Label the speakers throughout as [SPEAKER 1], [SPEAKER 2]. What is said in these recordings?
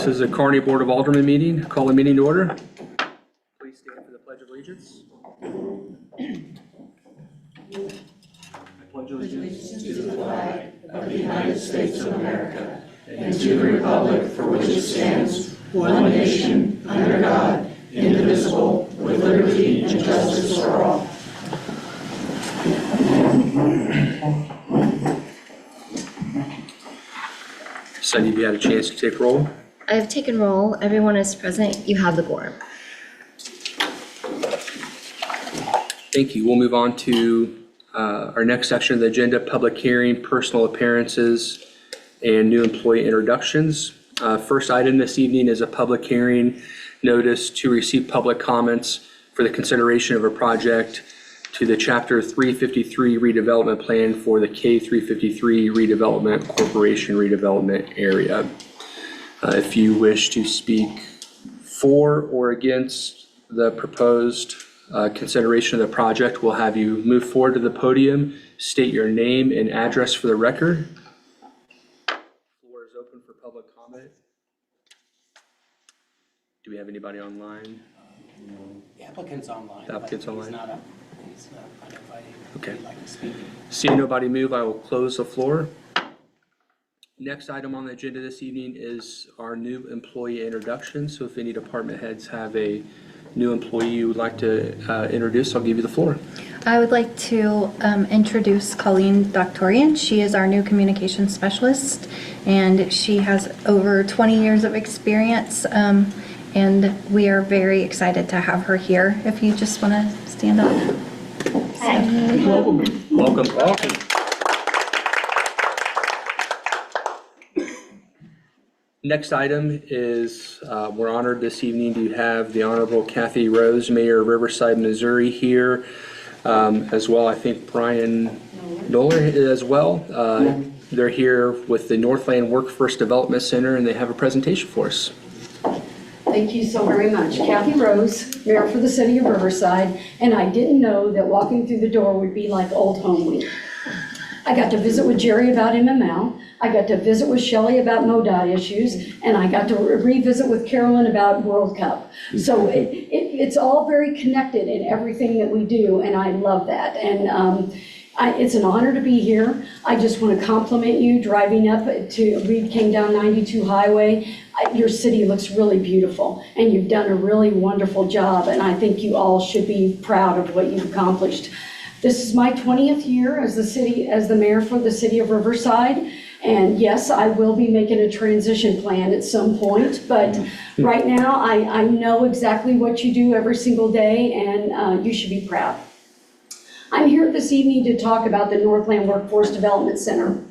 [SPEAKER 1] This is a Kearney Board of Aldermen meeting. Call the meeting to order. Please stand for the Pledge of Allegiance. I pledge allegiance
[SPEAKER 2] to the flag of the United States of America and to the republic for which it stands, one nation, under God, indivisible, with liberty and justice for all.
[SPEAKER 1] Sunny, have you had a chance to take roll?
[SPEAKER 3] I have taken roll. Everyone is present. You have the quorum.
[SPEAKER 1] Thank you. We'll move on to our next section of the agenda, public hearing, personal appearances, and new employee introductions. First item this evening is a public hearing notice to receive public comments for the consideration of a project to the Chapter 353 redevelopment plan for the K353 redevelopment corporation redevelopment area. If you wish to speak for or against the proposed consideration of the project, we'll have you move forward to the podium, state your name and address for the record. The floor is open for public comment. Do we have anybody online?
[SPEAKER 4] The applicant's online.
[SPEAKER 1] The applicant's online.
[SPEAKER 4] He's not invited.
[SPEAKER 1] Okay.
[SPEAKER 4] He'd like to speak.
[SPEAKER 1] Seeing nobody move, I will close the floor. Next item on the agenda this evening is our new employee introduction. So if any department heads have a new employee you would like to introduce, I'll give you the floor.
[SPEAKER 5] I would like to introduce Colleen Doctorian. She is our new communications specialist, and she has over 20 years of experience, and we are very excited to have her here. If you just want to stand up.
[SPEAKER 1] Welcome. Next item is we're honored this evening to have the Honorable Kathy Rose, Mayor of Riverside, Missouri, here as well. I think Brian Noller as well. They're here with the Northland Workforce Development Center, and they have a presentation for us.
[SPEAKER 6] Thank you so very much. Kathy Rose, Mayor for the City of Riverside, and I didn't know that walking through the door would be like Old Home Week. I got to visit with Jerry about MML, I got to visit with Shelley about MoDOT issues, and I got to revisit with Carolyn about World Cup. So it's all very connected in everything that we do, and I love that. And it's an honor to be here. I just want to compliment you driving up to Reed came down 92 Highway. Your city looks really beautiful, and you've done a really wonderful job, and I think you all should be proud of what you've accomplished. This is my 20th year as the mayor for the city of Riverside, and yes, I will be making a transition plan at some point, but right now I know exactly what you do every single day, and you should be proud. I'm here this evening to talk about the Northland Workforce Development Center.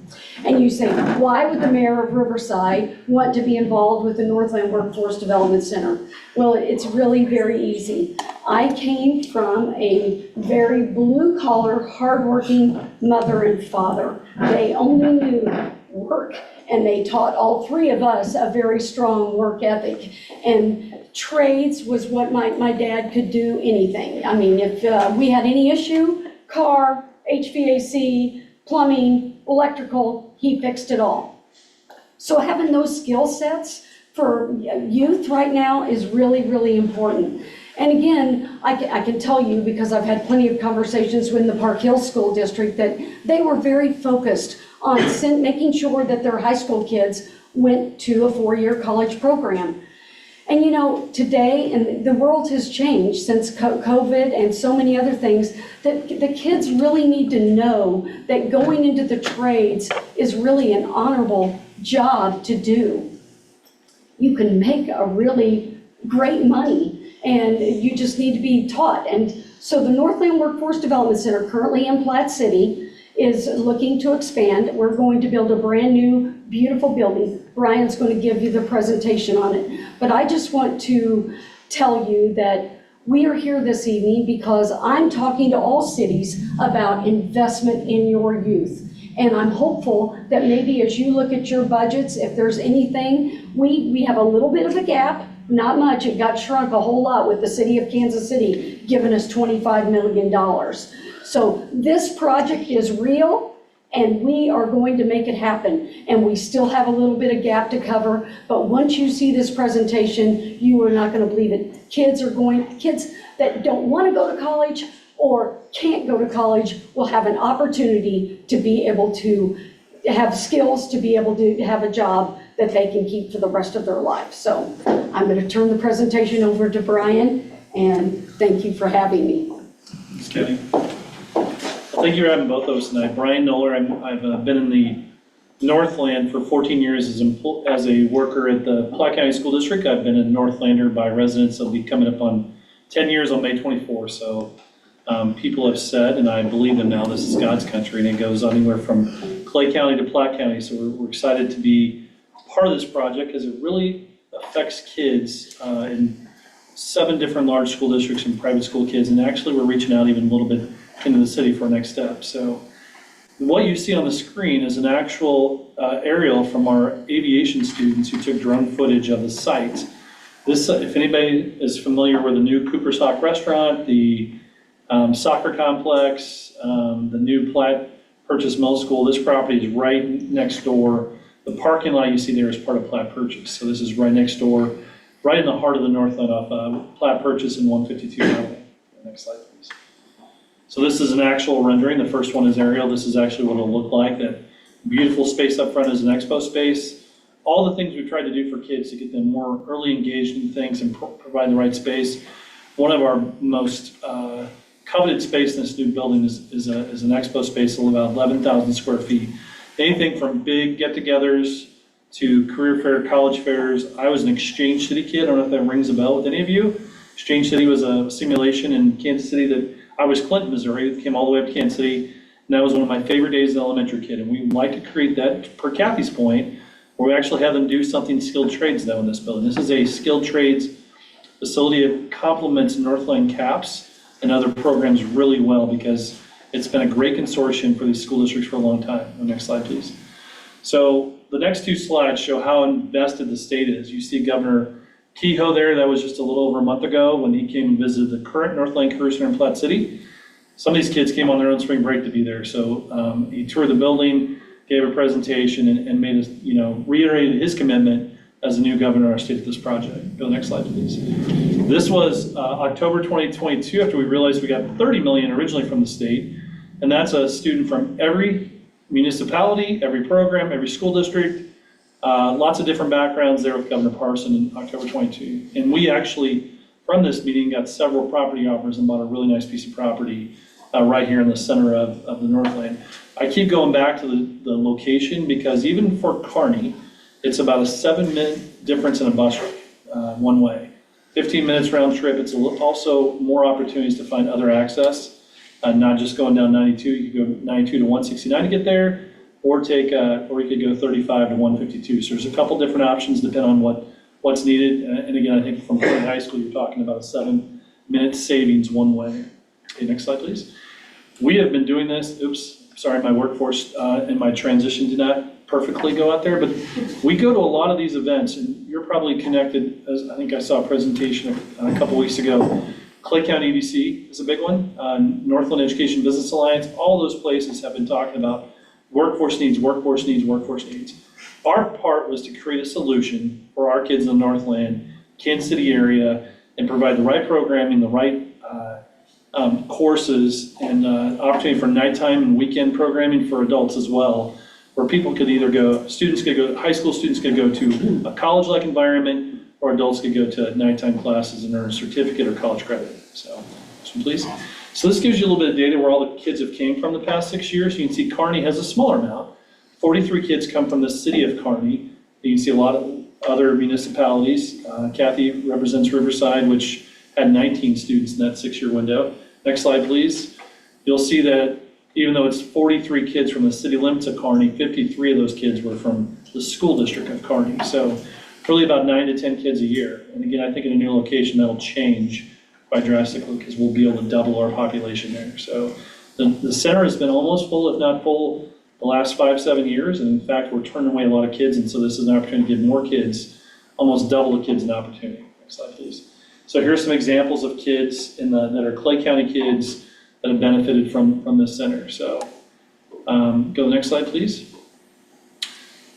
[SPEAKER 6] And you say, why would the mayor of Riverside want to be involved with the Northland Workforce Development Center? Well, it's really very easy. I came from a very blue-collar, hardworking mother and father. They only knew work, and they taught all three of us a very strong work ethic. And trades was what my dad could do anything. I mean, if we had any issue, car, HVAC, plumbing, electrical, he fixed it all. So having those skill sets for youth right now is really, really important. And again, I can tell you, because I've had plenty of conversations with the Park Hill School District, that they were very focused on making sure that their high school kids went to a 4-year college program. And you know, today, and the world has changed since COVID and so many other things, that the kids really need to know that going into the trades is really an honorable job to do. You can make a really great money, and you just need to be taught. And so the Northland Workforce Development Center, currently in Platte City, is looking to expand. We're going to build a brand new, beautiful building. Brian's going to give you the presentation on it. But I just want to tell you that we are here this evening because I'm talking to all cities about investment in your youth. And I'm hopeful that maybe as you look at your budgets, if there's anything, we have a little bit of a gap, not much. It got shrunk a whole lot with the city of Kansas City giving us $25 million. So this project is real, And we are going to make it happen. And we still have a little bit of gap to cover, but once you see this presentation, you are not going to believe it. Kids that don't want to go to college or can't go to college will have an opportunity to be able to have skills, to be able to have a job that they can keep for the rest of their life. So I'm going to turn the presentation over to Brian, and thank you for having me.
[SPEAKER 7] Thanks, Kenny. Thank you for having both of us tonight. Brian Noller, I've been in the Northland for 14 years as a worker at the Platte County School District. I've been a Northlander by residence. I'll be coming up on 10 years on May 24. So people have said, and I believe them now, this is God's country, and it goes anywhere from Clay County to Platte County. So we're excited to be part of this project because it really affects kids in 7 different large school districts and private school kids. And actually we're reaching out even a little bit into the city for a next step. So what you see on the screen is an actual aerial from our aviation students who took drone footage of the site. This, if anybody is familiar with the new Cooper's Hawk restaurant, the soccer complex, the new Platte Purchase Middle School, this property is right next door. The parking lot you see there is part of Platte Purchase. So this is right next door, right in the heart of the Northland off Platte Purchase and 152 Highway. Next slide, please. So this is an actual rendering. The first one is aerial. This is actually what it'll look like. That beautiful space up front is an expo space. All the things we've tried to do for kids to get them more early engaged in things and provide the right space. One of our most coveted space in this new building is an expo space of about 11,000 square feet. Anything from big get-togethers to career fair, college fairs. I was an Exchange City kid. I don't know if that rings a bell with any of you. Exchange City was a simulation in Kansas City that I was Clinton, Missouri, came all the way up to Kansas City, and that was one of my favorite days as an elementary kid. And we like to create that, per Kathy's point, where we actually have them do something skilled trades though in this building. This is a skilled trades facility that complements Northland CAPS and other programs really well because it's been a great consortium for these school districts for a long time. The next slide, please. So the next 2 slides show how invested the state is. You see Governor Kehoe there, that was just a little over a month ago when he came and visited the current Northland Career Center in Platte City. Some of these kids came on their own spring break to be there. So he toured the building, gave a presentation, and made us, reiterated his commitment as the new governor of our state to this project. Go next slide, please. This was October 2022 after we realized we got $30 million originally from the state. And that's a student from every municipality, every program, every school district. Lots of different backgrounds there with Governor Parson in October 22. And we actually, from this meeting, got several property offers and bought a really nice piece of property right here in the center of the Northland. I keep going back to the location because even for Kearney, it's about a 7-minute difference in a bus ride, one way. 15 minutes round trip. It's also more opportunities to find other access, not just going down 92. You could go 92 to 169 to get there. Or you could go 35 to 152. So there's a couple different options depending on what's needed. And again, I think from Kearney High School, you're talking about a 7-minute savings one way. Okay, next slide, please. We have been doing this. Oops, sorry, my workforce and my transition did not perfectly go out there, but we go to a lot of these events, and you're probably connected. As I think I saw a presentation a couple weeks ago. Clay County EDC is a big one. Northland Education Business Alliance. All those places have been talking about workforce needs, workforce needs, workforce needs. Our part was to create a solution for our kids in the Northland, Kansas City area, and provide the right programming, the right courses, and opportunity for nighttime and weekend programming for adults as well, where people could either go, high school students could go to a college-like environment, or adults could go to nighttime classes and earn a certificate or college credit. So, next one, please. So this gives you a little bit of data where all the kids have came from the past 6 years. You can see Kearney has a smaller amount. 43 kids come from the city of Kearney. You can see a lot of other municipalities. Kathy represents Riverside, which had 19 students in that 6-year window. Next slide, please. You'll see that even though it's 43 kids from the city limits of Kearney, 53 of those kids were from the school district of Kearney. So really about 9 to 10 kids a year. And again, I think in a new location that'll change quite drastically because we'll be able to double our population there. So the center has been almost full, if not full, the last 5-7 years. And in fact, we're turning away a lot of kids. And so this is an opportunity to give more kids, almost double the kids an opportunity. Next slide, please. So here's some examples of kids that are Clay County kids that have benefited from this center. So Go to the next slide, please.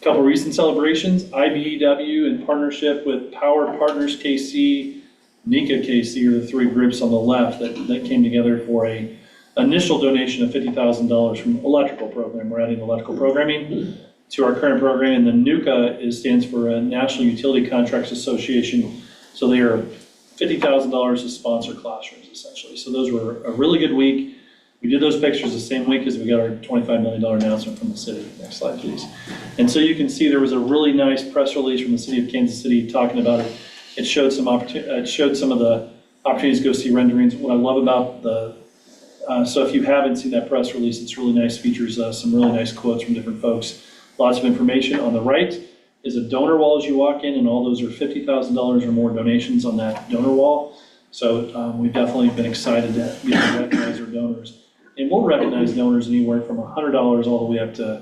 [SPEAKER 7] Couple recent celebrations, IBEW in partnership with Power Partners KC, NICA KC are the three groups on the left that came together for a initial donation of $50,000 from electrical program. We're adding electrical programming to our current program, and the NUCA stands for a National Utility Contracts Association. So they are $50,000 to sponsor classrooms, essentially. So those were a really good week. We did those pictures the same week as we got our $25 million announcement from the city. Next slide, please. And so you can see there was a really nice press release from the city of Kansas City talking about it. It showed some of the opportunities to go see renderings. What I love about so if you haven't seen that press release, it's really nice, features some really nice quotes from different folks. Lots of information. On the right is a donor wall as you walk in, and all those are $50,000 or more donations on that donor wall. So we've definitely been excited to be able to recognize our donors. And we'll recognize donors anywhere from $100 all the way up to,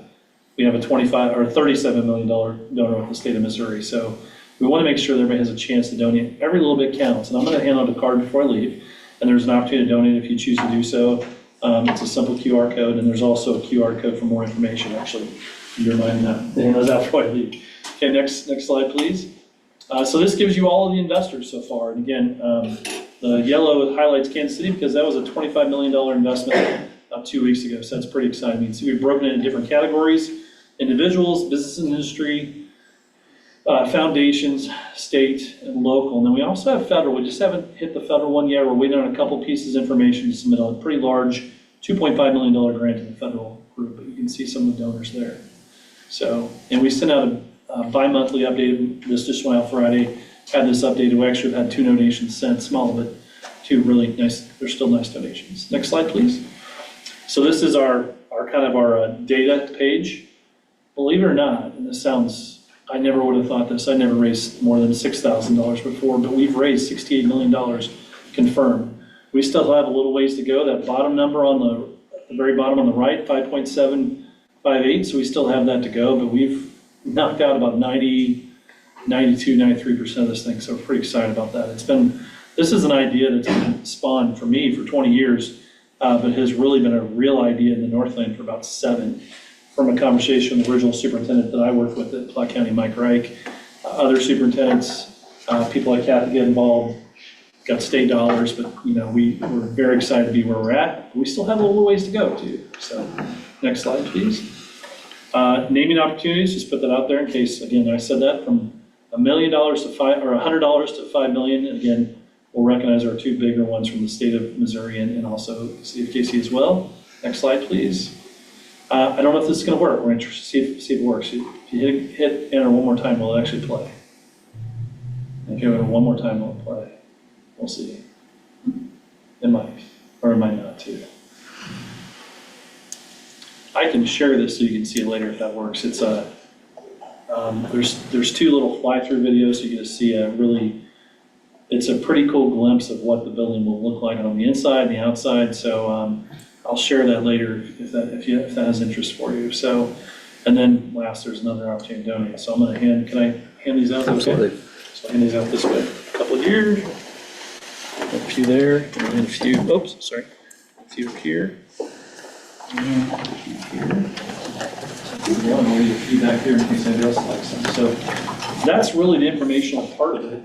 [SPEAKER 7] we have a $37 million donor with the state of Missouri. So we want to make sure that everybody has a chance to donate. Every little bit counts. And I'm going to hand out a card before I leave. And there's an opportunity to donate if you choose to do so. It's a simple QR code, and there's also a QR code for more information, actually. You're reminding that. Hand those out before I leave. Okay, next slide, please. So this gives you all of the investors so far. And again, the yellow highlights Kansas City because that was a $25 million investment 2 weeks ago. So that's pretty exciting. You can see we've broken it into different categories: individuals, business and industry, foundations, state, and local. And then we also have federal. We just haven't hit the federal one yet. We're waiting on a couple pieces of information to submit on a pretty large $2.5 million grant to the federal group. But you can see some of the donors there. So, and we sent out a bi-monthly update. This just went out Friday. Had this updated. We actually have had 2 donations sent, small, but 2 really nice. They're still nice donations. Next slide, please. So this is our data page. Believe it or not, and this sounds, I never would have thought this. I never raised more than $6,000 before, but we've raised $68 million confirmed. We still have a little ways to go. That bottom number at the very bottom on the right, 5.758. So we still have that to go, but we've knocked out about 90, 92, 93% of this thing. So we're pretty excited about that. This is an idea that's been spawned for me for 20 years, but has really been a real idea in the Northland for about 7, from a conversation with the original superintendent that I worked with at Platte County, Mike Reich, other superintendents, people like Kathy get involved, got state dollars, but we're very excited to be where we're at. We still have a little ways to go too. So next slide, please. Naming opportunities, just put that out there in case, again, I said that, from $1 million to $100 to $5 million. Again, we'll recognize our 2 bigger ones from the state of Missouri and also the state of KC as well. Next slide, please. I don't know if this is going to work. We're interested to see if it works. If you hit enter one more time, will it actually play? If you hit one more time, will it play? We'll see. It might, or it might not too. I can share this so you can see it later if that works. It's there's 2 little fly-through videos, so you get to see it's a pretty cool glimpse of what the building will look like on the inside and the outside. So I'll share that later if that has interest for you. So, and then last, there's another opportunity to donate. So I'm going to can I hand these out?
[SPEAKER 1] Absolutely.
[SPEAKER 7] Okay? So I'll hand these out this way. A couple here, a few there, and then a few, a few up here. And a few here. One, I'll leave a few back here in case anybody else likes them. So that's really the informational part of it.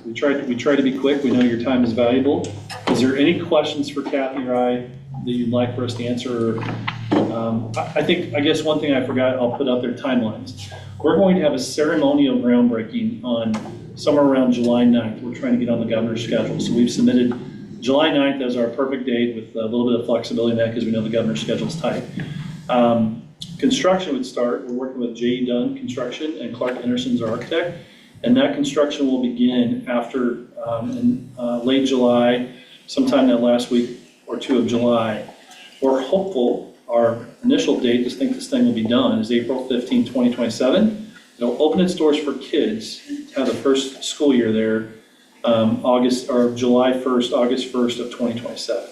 [SPEAKER 7] We try to be quick. We know your time is valuable. Is there any questions for Kathy or I that you'd like for us to answer? I guess one thing I forgot, I'll put out there timelines. We're going to have a ceremonial groundbreaking on somewhere around July 9th. We're trying to get on the governor's schedule. So we've submitted July 9th as our perfect date with a little bit of flexibility in that because we know the governor's schedule is tight. Construction would start. We're working with J.E. Dunn Construction and Clark Anderson's our architect. And that construction will begin after in late July, sometime that last week or 2 of July. We're hopeful our initial date to think this thing will be done is April 15, 2027. It'll open its doors for kids to have the first school year there July 1st, August 1st of 2027.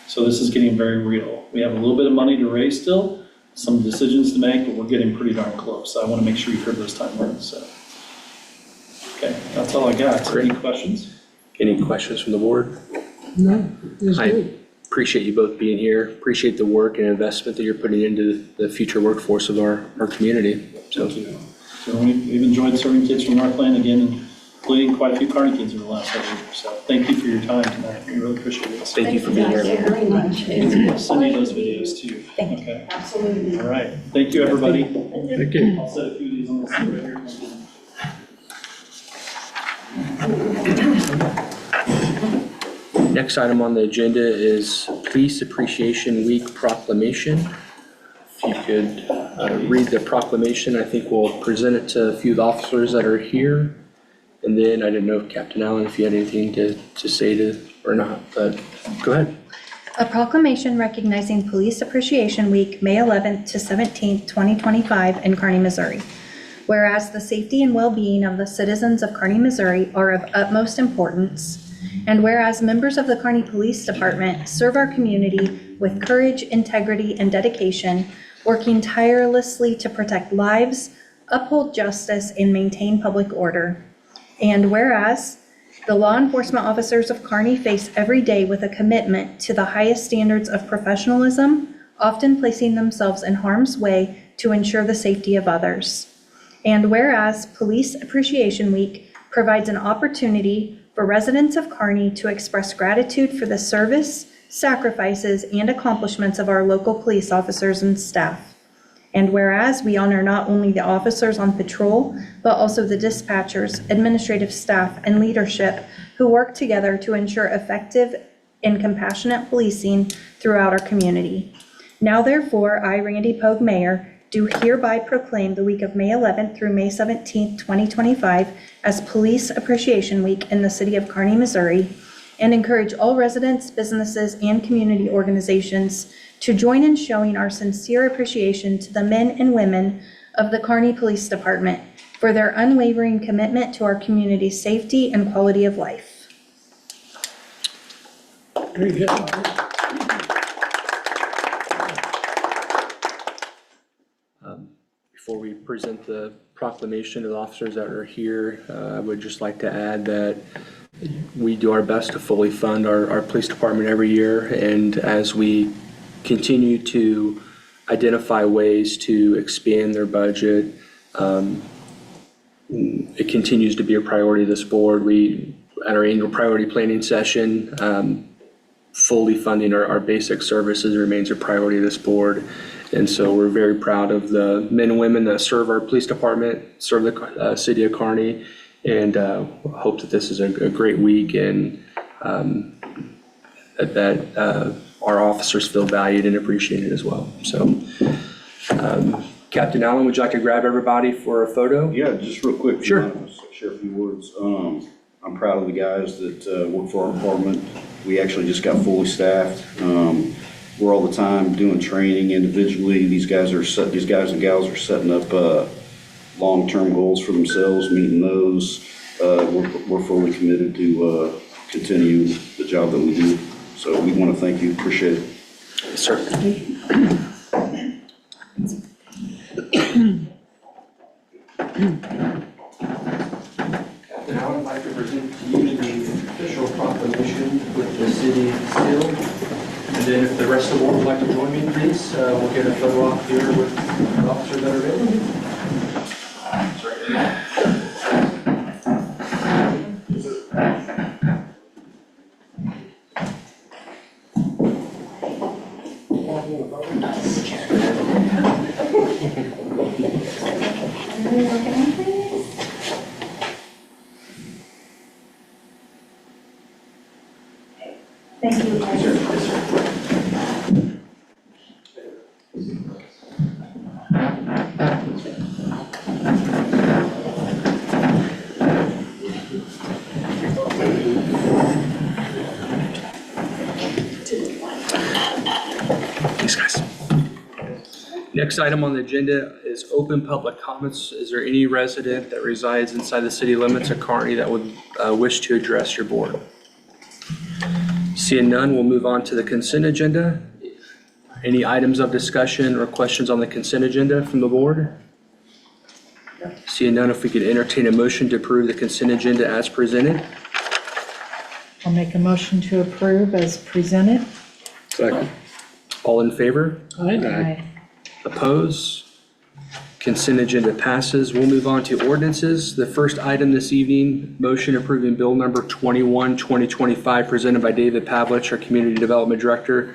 [SPEAKER 7] So this is getting very real. We have a little bit of money to raise still, some decisions to make, but we're getting pretty darn close. So I want to make sure you've heard those timelines. So, okay, that's all I got. So any questions?
[SPEAKER 1] Any questions from the board?
[SPEAKER 2] No, it's
[SPEAKER 1] I
[SPEAKER 2] great.
[SPEAKER 1] appreciate you both being here. Appreciate the work and investment that you're putting into the future workforce of our community. So,
[SPEAKER 7] So we've enjoyed serving kids from Northland again, and including quite a few Kearney kids in the last several years. So thank you for your time tonight. We really appreciate it.
[SPEAKER 1] thank you for being
[SPEAKER 6] Thank you
[SPEAKER 1] here.
[SPEAKER 6] very much. It's
[SPEAKER 7] I'll send you
[SPEAKER 6] a
[SPEAKER 7] those
[SPEAKER 6] pleasure.
[SPEAKER 7] videos too. Okay.
[SPEAKER 6] Absolutely.
[SPEAKER 7] All right. Thank you, everybody.
[SPEAKER 1] Thank you.
[SPEAKER 7] I'll set a few of these on the side right here.
[SPEAKER 1] Next item on the agenda is Police Appreciation Week proclamation. If you could read the proclamation, I think we'll present it to a few of the officers that are here. And then I didn't know if Captain Allen, if you had anything to say to or not, but go ahead.
[SPEAKER 5] A proclamation recognizing Police Appreciation Week, May 11th to 17th, 2025 in Kearney, Missouri. Whereas the safety and well-being of the citizens of Kearney, Missouri are of utmost importance, and whereas members of the Kearney Police Department serve our community with courage, integrity, and dedication, working tirelessly to protect lives, uphold justice, and maintain public order. And whereas the law enforcement officers of Kearney face every day with a commitment to the highest standards of professionalism, often placing themselves in harm's way to ensure the safety of others. And whereas Police Appreciation Week provides an opportunity for residents of Kearney to express gratitude for the service, sacrifices, and accomplishments of our local police officers and staff. And whereas we honor not only the officers on patrol, but also the dispatchers, administrative staff, and leadership who work together to ensure effective and compassionate policing throughout our community. Now therefore, I, Randy Pogue, Mayor, do hereby proclaim the week of May 11th through May 17th, 2025 as Police Appreciation Week in the city of Kearney, Missouri, and encourage all residents, businesses, and community organizations to join in showing our sincere appreciation to the men and women of the Kearney Police Department for their unwavering commitment to our community's safety and quality of life.
[SPEAKER 2] Very good.
[SPEAKER 1] Before we present the proclamation to the officers that are here, I would just like to add that we do our best to fully fund our police department every year. And as we continue to identify ways to expand their budget, it continues to be a priority of this board. We, at our annual priority planning session, fully funding our basic services remains a priority of this board. And so we're very proud of the men and women that serve our police department, serve the city of Kearney, and hope that this is a great week and that our officers feel valued and appreciated as well. So Captain Allen, would you like to grab everybody for a photo?
[SPEAKER 8] Yeah, just real quick.
[SPEAKER 1] Sure.
[SPEAKER 8] Share a few words. I'm proud of the guys that work for our department. We actually just got fully staffed. We're all the time doing training individually. These guys and gals are setting up long-term goals for themselves, meeting those. We're fully committed to continue the job that we do. So we want to thank you. Appreciate it.
[SPEAKER 1] Yes, sir. Captain Allen, I'd like to present to you the official proclamation with the city seal. And then if the rest of the board would like to join me, please, we'll get a photo op here with the officers that are available.
[SPEAKER 5] Thank you.
[SPEAKER 1] Thanks, guys. Next item on the agenda is open public comments. Is there any resident that resides inside the city limits of Kearney that would wish to address your board? Seeing none, we'll move on to the consent agenda. Any items of discussion or questions on the consent agenda from the board? Seeing none, if we could entertain a motion to approve the consent agenda as presented.
[SPEAKER 2] I'll make a motion to approve as presented. Second.
[SPEAKER 1] All in favor?
[SPEAKER 2] Aye.
[SPEAKER 1] Oppose? Consent agenda passes. We'll move on to ordinances. The first item this evening, motion approving bill number 21, 2025, presented by David Pavlich, our Community Development Director.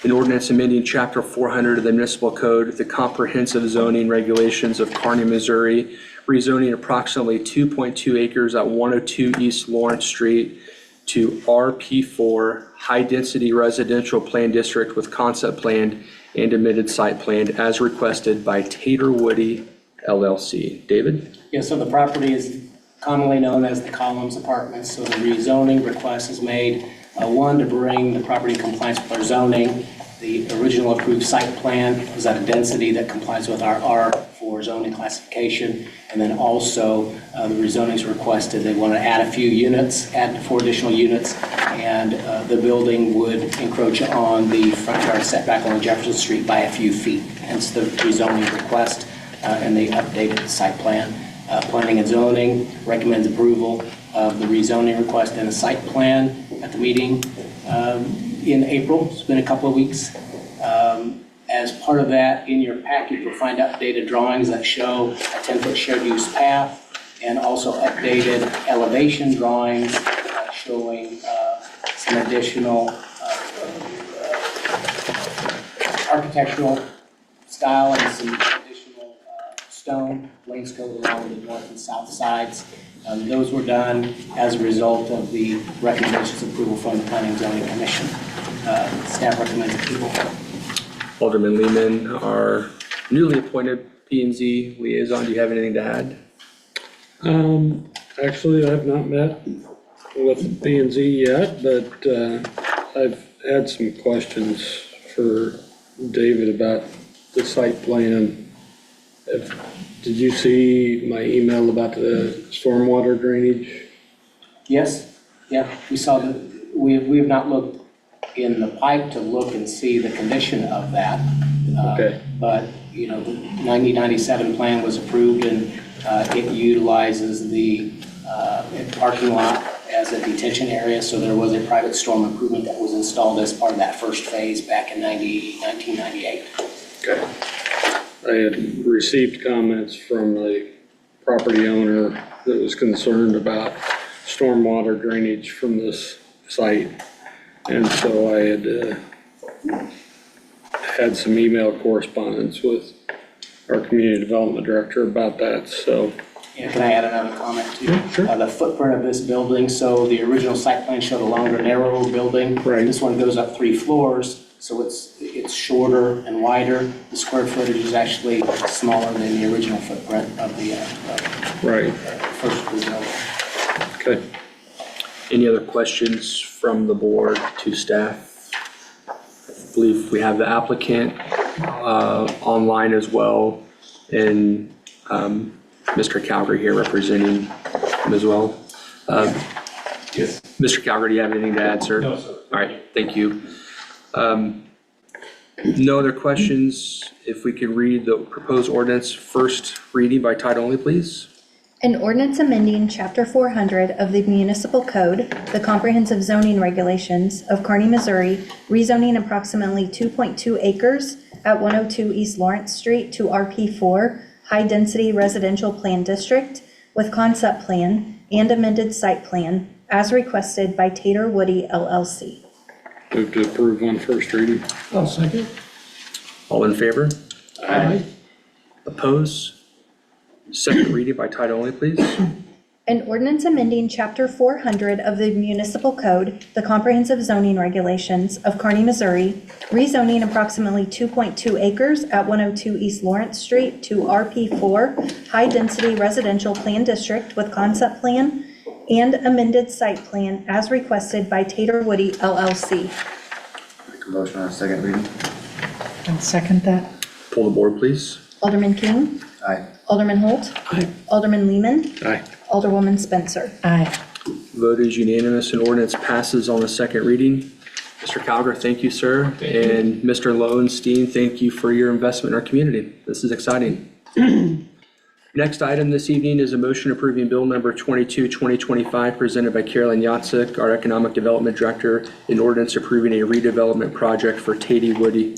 [SPEAKER 1] An ordinance amending Chapter 400 of the Municipal Code, the comprehensive zoning regulations of Kearney, Missouri, rezoning approximately 2.2 acres at 102 East Lawrence Street to RP4 High Density Residential Plan District with concept plan and amended site plan as requested by Tater Woody LLC. David?
[SPEAKER 4] Yeah, so the property is commonly known as the Columns Apartments. So the rezoning request is made, one, to bring the property in compliance with our zoning. The original approved site plan is at a density that complies with our R4 zoning classification. And then also the rezoning is requested. They want to add a few units, add 4 additional units, and the building would encroach on the front yard setback on Jefferson Street by a few feet. Hence the rezoning request and the updated site plan. Planning and zoning recommends approval of the rezoning request and the site plan at the meeting in April. It's been a couple of weeks. As part of that, in your packet, you'll find updated drawings that show a 10-foot shared use path and also updated elevation drawings showing some additional architectural style and some additional stone wainscot along the north and south sides. Those were done as a result of the recommendations approval from the Planning and Zoning Commission. Staff recommends approval.
[SPEAKER 1] Alderman Lehman, our newly appointed P&Z liaison, do you have anything to add?
[SPEAKER 2] Actually, I've not met with P&Z yet, but I've had some questions for David about the site plan. Did you see my email about the stormwater drainage?
[SPEAKER 4] Yes, yeah, we saw that. We have not looked in the pipe to look and see the condition of that.
[SPEAKER 2] Okay.
[SPEAKER 4] But, you know, the 1997 plan was approved and it utilizes the parking lot as a detention area. So there was a private storm improvement that was installed as part of that first phase back in 1998.
[SPEAKER 2] Okay. I had received comments from the property owner that was concerned about stormwater drainage from this site. And so I had some email correspondence with our community development director about that, so.
[SPEAKER 4] Yeah, can I add another comment too?
[SPEAKER 2] Yeah, sure.
[SPEAKER 4] The footprint of this building, so the original site plan showed a longer, narrower building.
[SPEAKER 2] Right.
[SPEAKER 4] This one goes up 3 floors, so it's shorter and wider. The square footage is actually smaller than the original footprint of the
[SPEAKER 2] Right,
[SPEAKER 4] first approved building.
[SPEAKER 2] okay.
[SPEAKER 1] Any other questions from the board to staff? I believe we have the applicant online as well, and Mr. Calgary here representing him as well.
[SPEAKER 9] Yes.
[SPEAKER 1] Mr. Calgary, do you have anything to add, sir?
[SPEAKER 9] No, sir.
[SPEAKER 1] All right, thank you. No other questions? If we could read the proposed ordinance first reading by title only, please.
[SPEAKER 5] An ordinance amending Chapter 400 of the Municipal Code, the comprehensive zoning regulations of Kearney, Missouri, rezoning approximately 2.2 acres at 102 East Lawrence Street to RP4 High Density Residential Plan District with concept plan and amended site plan as requested by Tater Woody LLC.
[SPEAKER 2] Move to approve on first reading.
[SPEAKER 9] I'll second.
[SPEAKER 1] All in favor?
[SPEAKER 2] Aye.
[SPEAKER 1] Oppose? Second reading by title only, please.
[SPEAKER 5] An ordinance amending Chapter 400 of the Municipal Code, the comprehensive zoning regulations of Kearney, Missouri, rezoning approximately 2.2 acres at 102 East Lawrence Street to RP4 High Density Residential Plan District with concept plan and amended site plan as requested by Tater Woody LLC.
[SPEAKER 10] Make a motion on second reading.
[SPEAKER 11] I'll second that.
[SPEAKER 1] Pull the board, please.
[SPEAKER 5] Alderman King,
[SPEAKER 10] Aye.
[SPEAKER 5] Alderman Holt,
[SPEAKER 2] Aye.
[SPEAKER 5] Alderman Lehman,
[SPEAKER 2] Aye.
[SPEAKER 5] Alderwoman Spencer.
[SPEAKER 11] Aye.
[SPEAKER 1] Vote is unanimous and ordinance passes on the second reading. Mr. Calgar, thank you, sir. And Mr. Lowenstein, thank you for your investment in our community. This is exciting. Next item this evening is a motion approving bill number 22, 2025, presented by Carolyn Yatsik, our Economic Development Director, in ordinance approving a redevelopment project for Tater Woody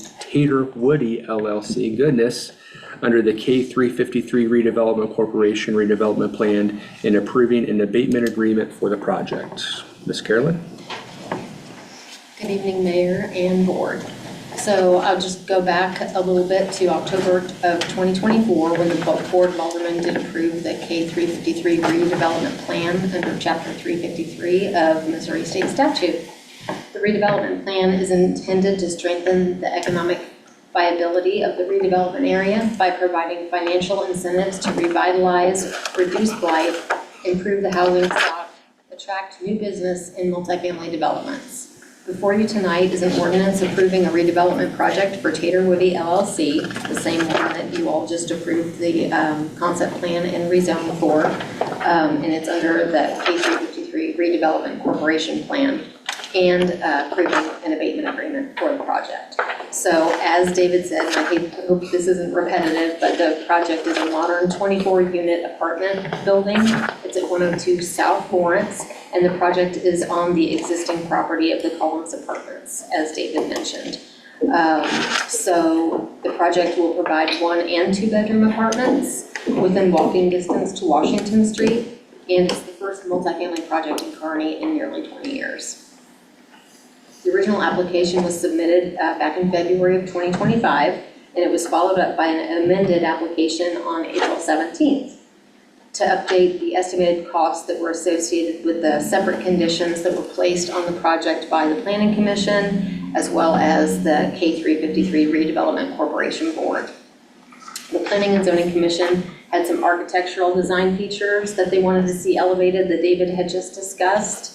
[SPEAKER 1] LLC, goodness, under the K353 Redevelopment Corporation redevelopment plan and approving an abatement agreement for the project. Ms. Carolyn?
[SPEAKER 12] Good evening, Mayor and Board. So I'll just go back a little bit to October of 2024 when the Board of Aldermen did approve the K353 redevelopment plan under Chapter 353 of Missouri State Statute. The redevelopment plan is intended to strengthen the economic viability of the redevelopment area by providing financial incentives to revitalize, reduce blight, improve the housing stock, attract new business in multifamily developments. Before you tonight is an ordinance approving a redevelopment project for Tater Woody LLC, the same one that you all just approved the concept plan and rezone for, and it's under the K353 Redevelopment Corporation Plan, and approving an abatement agreement for the project. So as David said, and I hope this isn't repetitive, but the project is a modern 24-unit apartment building. It's at 102 South Lawrence, and the project is on the existing property of the Collins Apartments, as David mentioned. So the project will provide 1- and 2-bedroom apartments within walking distance to Washington Street, and it's the first multifamily project in Kearney in nearly 20 years. The original application was submitted back in February of 2025, and it was followed up by an amended application on April 17th to update the estimated costs that were associated with the separate conditions that were placed on the project by the Planning Commission, as well as the K353 Redevelopment Corporation Board. The Planning and Zoning Commission had some architectural design features that they wanted to see elevated that David had just discussed.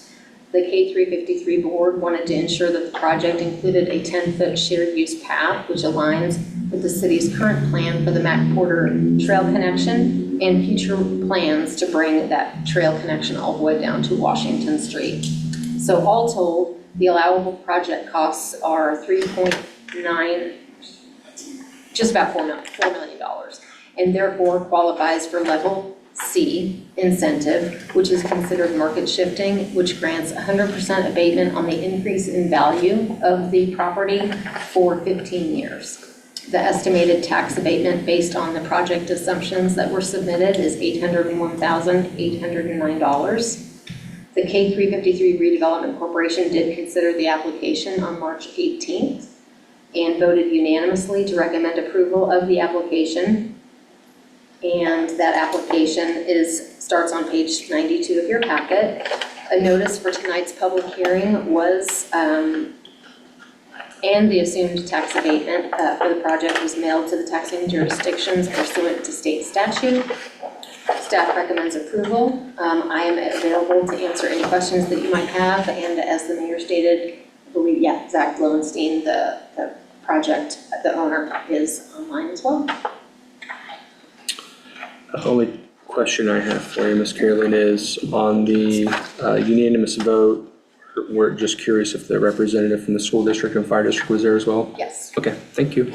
[SPEAKER 12] The K353 board wanted to ensure that the project included a 10-foot shared use path, which aligns with the city's current plan for the Mac Porter Trail connection and future plans to bring that trail connection all the way down to Washington Street. So all told, the allowable project costs are just about $4 million, and therefore qualifies for level C incentive, which is considered market shifting, which grants 100% abatement on the increase in value of the property for 15 years. The estimated tax abatement based on the project assumptions that were submitted is $801,809. The K353 Redevelopment Corporation did consider the application on March 18th and voted unanimously to recommend approval of the application. And that application starts on page 92 of your packet. A notice for tonight's public hearing was, and the assumed tax abatement for the project was mailed to the taxing jurisdictions pursuant to state statute. Staff recommends approval. I am available to answer any questions that you might have, and as the mayor stated, I believe, Zach Lowenstein, the project, the owner, is online as well.
[SPEAKER 1] The only question I have for you, Ms. Carolyn, is on the unanimous vote, we're just curious if the representative from the school district and fire district was there as well?
[SPEAKER 12] Yes.
[SPEAKER 1] Okay, thank you.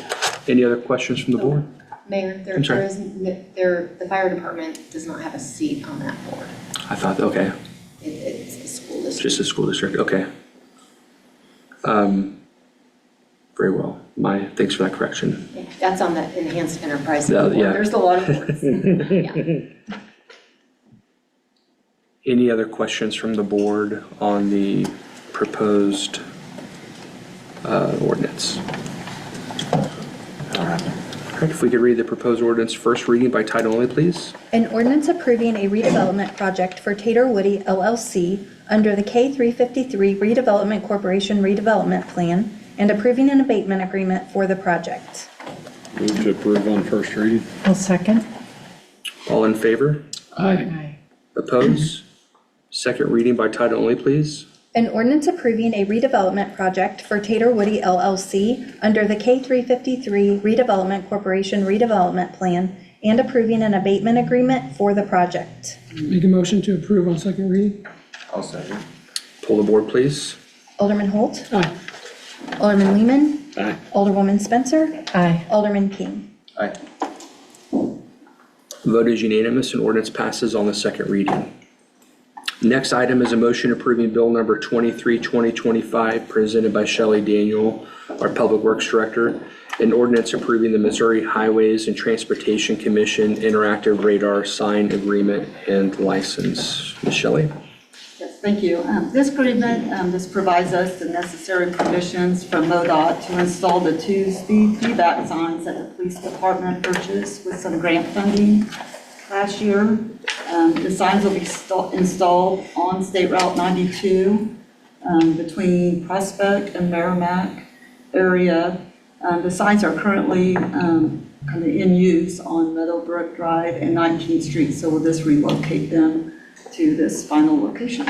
[SPEAKER 1] Any other questions from the board?
[SPEAKER 12] Mayor, the fire department does not have a seat on that board.
[SPEAKER 1] I thought, okay,
[SPEAKER 12] It's the school district.
[SPEAKER 1] just the school district, okay. Very well. Thanks for that correction.
[SPEAKER 12] Yeah, that's on the enhanced enterprise
[SPEAKER 1] Yeah,
[SPEAKER 12] board.
[SPEAKER 1] yeah.
[SPEAKER 12] There's a lot of boards. Yeah.
[SPEAKER 1] Any other questions from the board on the proposed ordinance? All right, if we could read the proposed ordinance first reading by title only, please.
[SPEAKER 5] An ordinance approving a redevelopment project for Tater Woody LLC under the K353 Redevelopment Corporation redevelopment plan and approving an abatement agreement for the project.
[SPEAKER 9] Move to approve on first reading.
[SPEAKER 11] I'll second.
[SPEAKER 1] All in favor?
[SPEAKER 11] Aye.
[SPEAKER 1] Oppose? Second reading by title only, please.
[SPEAKER 5] An ordinance approving a redevelopment project for Tater Woody LLC under the K353 Redevelopment Corporation redevelopment plan and approving an abatement agreement for the project.
[SPEAKER 2] Make a motion to approve on second reading?
[SPEAKER 10] I'll second.
[SPEAKER 1] Pull the board, please.
[SPEAKER 5] Alderman Holt.
[SPEAKER 2] Aye.
[SPEAKER 5] Alderman Lehman.
[SPEAKER 9] Aye.
[SPEAKER 5] Alderwoman Spencer.
[SPEAKER 11] Aye.
[SPEAKER 5] Alderman King.
[SPEAKER 10] Aye.
[SPEAKER 1] Vote is unanimous and ordinance passes on the second reading. Next item is a motion approving bill number 23, 2025, presented by Shelley Daniel, our Public Works Director, an ordinance approving the Missouri Highways and Transportation Commission interactive radar sign agreement and license. Ms. Shelley?
[SPEAKER 13] Yes, thank you. This agreement, this provides us the necessary permissions from MoDOT to install the 2-speed feedback signs that the police department purchased with some grant funding last year. The signs will be installed on State Route 92 between Prospect and Merrimack area. The signs are currently kind of in use on Meadowbrook Drive and 19th Street, so we'll just relocate them to this final location.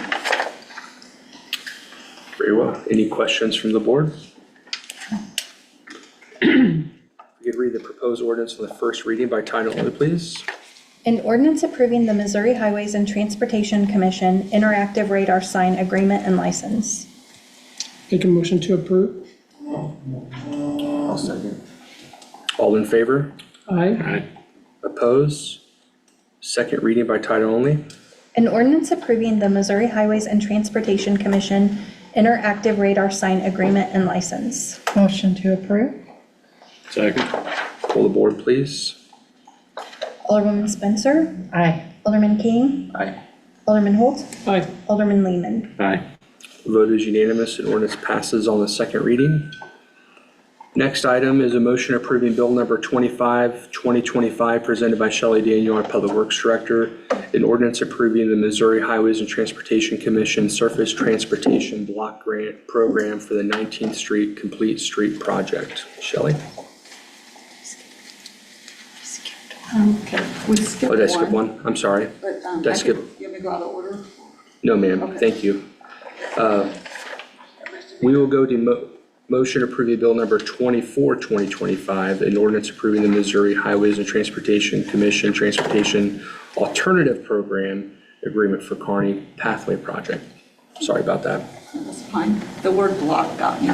[SPEAKER 1] Very well. Any questions from the board? You could read the proposed ordinance on the first reading by title only, please.
[SPEAKER 5] An ordinance approving the Missouri Highways and Transportation Commission interactive radar sign agreement and license.
[SPEAKER 11] Make a motion to approve.
[SPEAKER 10] I'll second.
[SPEAKER 1] All in favor?
[SPEAKER 11] Aye.
[SPEAKER 1] Opposed? Second reading by title only.
[SPEAKER 5] An ordinance approving the Missouri Highways and Transportation Commission interactive radar sign agreement and license.
[SPEAKER 11] Motion to approve.
[SPEAKER 9] Second.
[SPEAKER 1] Pull the board, please.
[SPEAKER 5] Alderwoman Spencer.
[SPEAKER 11] Aye.
[SPEAKER 5] Alderman King.
[SPEAKER 10] Aye.
[SPEAKER 5] Alderman Holt.
[SPEAKER 11] Aye.
[SPEAKER 5] Alderman Lehman.
[SPEAKER 9] Aye.
[SPEAKER 1] Vote is unanimous and ordinance passes on the second reading. Next item is a motion approving bill number 25, 2025, presented by Shelley Daniel, our Public Works Director, an ordinance approving the Missouri Highways and Transportation Commission Surface Transportation Block Grant Program for the 19th Street Complete Street Project. Shelley?
[SPEAKER 13] Okay, we skipped
[SPEAKER 1] Oh, did I
[SPEAKER 13] one.
[SPEAKER 1] skip one? I'm sorry.
[SPEAKER 13] But,
[SPEAKER 1] Did I skip?
[SPEAKER 13] You want me to go out of order?
[SPEAKER 1] No, ma'am.
[SPEAKER 13] Okay.
[SPEAKER 1] Thank you. We will go to motion approving bill number 24, 2025, an ordinance approving the Missouri Highways and Transportation Commission Transportation Alternative Program Agreement for Kearney Pathway Project. Sorry about that.
[SPEAKER 13] That's fine. The word block got me.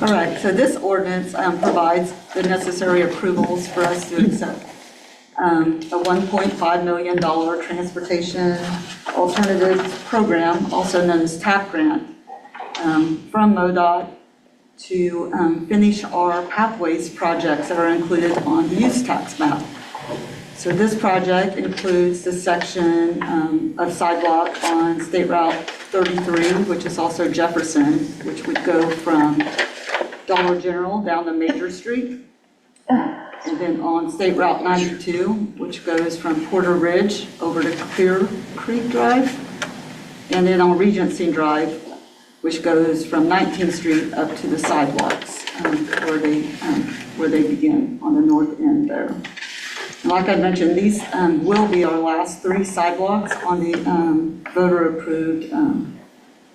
[SPEAKER 13] All right, so this ordinance provides the necessary approvals for us to accept a $1.5 million transportation alternatives program, also known as TAP grant, from MoDOT to finish our pathways projects that are included on the use tax map. So this project includes the section of sidewalk on State Route 33, which is also Jefferson, which would go from Dollar General down to Major Street. And then on State Route 92, which goes from Porter Ridge over to Clear Creek Drive. And then on Regency Drive, which goes from 19th Street up to the sidewalks where they begin on the north end there. And like I mentioned, these will be our last 3 sidewalks on the voter-approved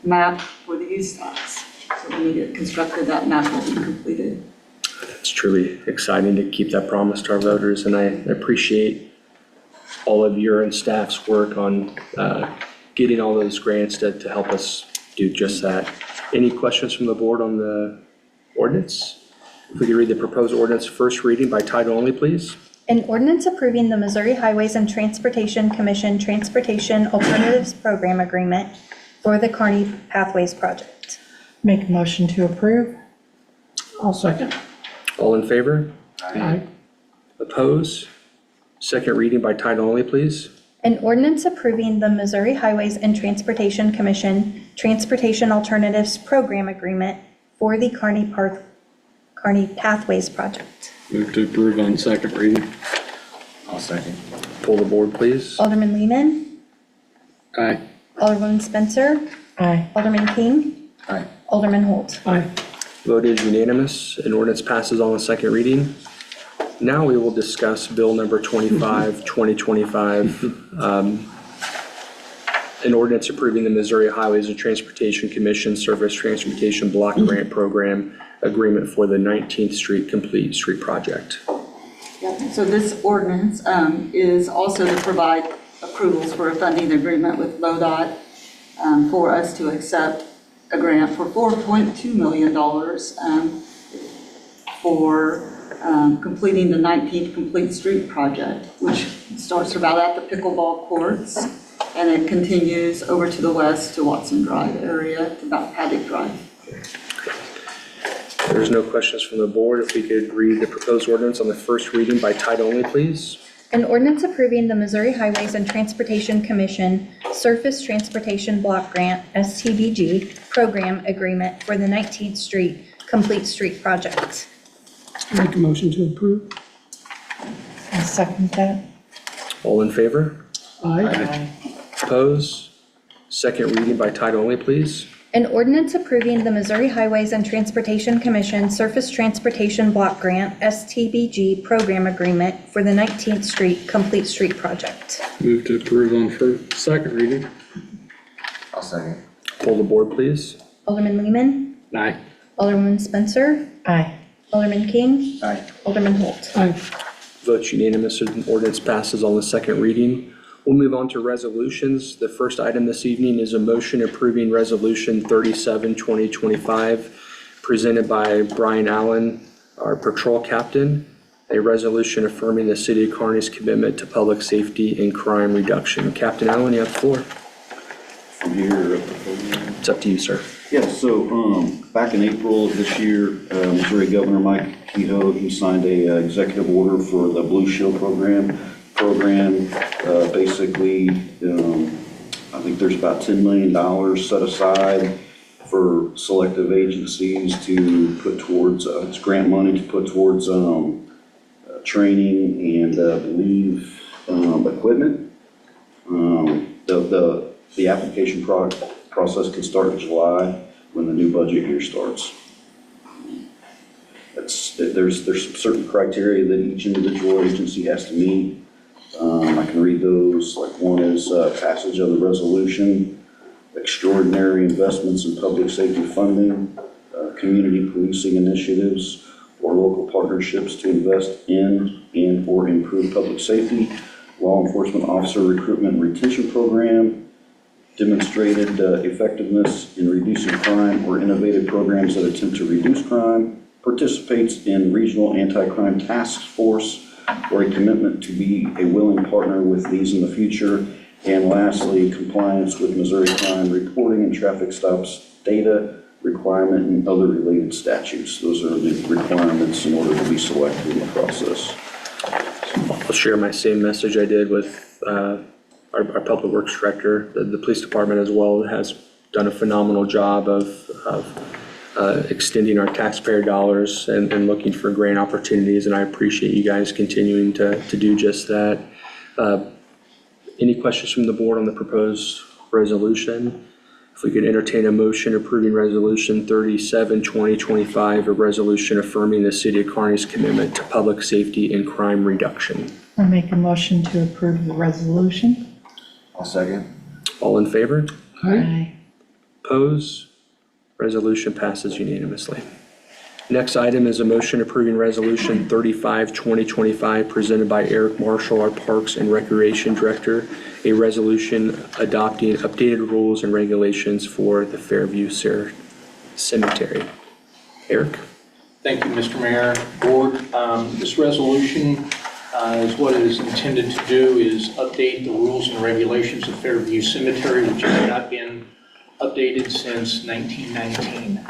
[SPEAKER 13] map for the use tax. So when we get constructed, that map will be completed.
[SPEAKER 1] It's truly exciting to keep that promise to our voters, and I appreciate all of your and staff's work on getting all those grants to help us do just that. Any questions from the board on the ordinance? If we could read the proposed ordinance first reading by title only, please.
[SPEAKER 5] An ordinance approving the Missouri Highways and Transportation Commission Transportation Alternatives Program Agreement for the Kearney Pathways Project.
[SPEAKER 11] Make a motion to approve. I'll second.
[SPEAKER 1] All in favor?
[SPEAKER 11] Aye.
[SPEAKER 1] Opposed? Second reading by title only, please.
[SPEAKER 5] An ordinance approving the Missouri Highways and Transportation Commission Transportation Alternatives Program Agreement for the Kearney Pathways Project.
[SPEAKER 9] Move to approve on second reading.
[SPEAKER 10] I'll second.
[SPEAKER 1] Pull the board, please.
[SPEAKER 5] Alderman Lehman.
[SPEAKER 9] Aye.
[SPEAKER 5] Alderwoman Spencer.
[SPEAKER 11] Aye.
[SPEAKER 5] Alderman King.
[SPEAKER 10] Aye.
[SPEAKER 5] Alderman Holt.
[SPEAKER 11] Aye.
[SPEAKER 1] Vote is unanimous and ordinance passes on the second reading. Now we will discuss bill number 25, 2025, an ordinance approving the Missouri Highways and Transportation Commission Surface Transportation Block Grant Program Agreement for the 19th Street Complete Street Project.
[SPEAKER 13] Yep. So this ordinance is also to provide approvals for a funding agreement with MoDOT for us to accept a grant for $4.2 million for completing the 19th Complete Street project, which starts about at the pickleball courts, and it continues over to the west to Watson Drive area, to about Paddock Drive.
[SPEAKER 1] There's no questions from the board. If we could read the proposed ordinance on the first reading by title only, please.
[SPEAKER 5] An ordinance approving the Missouri Highways and Transportation Commission Surface Transportation Block Grant, STBG, program agreement for the 19th Street Complete Street project.
[SPEAKER 11] Make a motion to approve. I'll second that.
[SPEAKER 1] All in favor?
[SPEAKER 11] Aye.
[SPEAKER 1] Oppose? Second reading by title only, please.
[SPEAKER 5] An ordinance approving the Missouri Highways and Transportation Commission Surface Transportation Block Grant, STBG, program agreement for the 19th Street Complete Street project.
[SPEAKER 9] Move to approve on first, second reading.
[SPEAKER 10] I'll second.
[SPEAKER 1] Poll the board, please.
[SPEAKER 5] Alderman Lehman,
[SPEAKER 9] Aye.
[SPEAKER 5] Alderwoman Spencer,
[SPEAKER 11] Aye.
[SPEAKER 5] Alderman King,
[SPEAKER 10] Aye.
[SPEAKER 5] Alderman Holt.
[SPEAKER 11] Aye.
[SPEAKER 1] Votes unanimous, the ordinance passes on the second reading. We'll move on to resolutions. The first item this evening is a motion approving Resolution 37, 2025, presented by Brian Allen, our patrol captain, a resolution affirming the city of Kearney's commitment to public safety and crime reduction. Captain Allen, you have the floor.
[SPEAKER 8] From here up the podium.
[SPEAKER 1] It's up to you, sir.
[SPEAKER 8] Yeah, so back in April of this year, Missouri Governor Mike Kehoe, he signed a executive order for the Blue Shield program. Basically, I think there's about $10 million set aside for selective agencies to put towards, it's grant money to put towards training and I believe equipment. The application process can start in July when the new budget year starts. There's some certain criteria that each individual agency has to meet. I can read those, like one is passage of the resolution, extraordinary investments in public safety funding, community policing initiatives, or local partnerships to invest in and or improve public safety, law enforcement officer recruitment and retention program, demonstrated effectiveness in reducing crime or innovative programs that attempt to reduce crime, participates in regional anti-crime task force, or a commitment to be a willing partner with these in the future, and lastly, compliance with Missouri crime reporting and traffic stops data requirement and other related statutes. Those are the requirements in order to be selected in the process.
[SPEAKER 1] I'll share my same message I did with our public works director. The police department as well has done a phenomenal job of extending our taxpayer dollars and looking for grant opportunities, and I appreciate you guys continuing to do just that. Any questions from the board on the proposed resolution? If we could entertain a motion approving Resolution 37, 2025, a resolution affirming the city of Kearney's commitment to public safety and crime reduction.
[SPEAKER 11] I'll make a motion to approve the resolution.
[SPEAKER 10] I'll second.
[SPEAKER 1] All in favor?
[SPEAKER 11] Aye.
[SPEAKER 1] Oppose? Resolution passes unanimously. Next item is a motion approving Resolution 35, 2025, presented by Eric Marshall, our Parks and Recreation Director, a resolution adopting updated rules and regulations for the Fairview Cemetery. Eric?
[SPEAKER 14] Thank you, Mr. Mayor. Board, this resolution is what it is intended to do is update the rules and regulations of Fairview Cemetery, which has not been updated since 1919.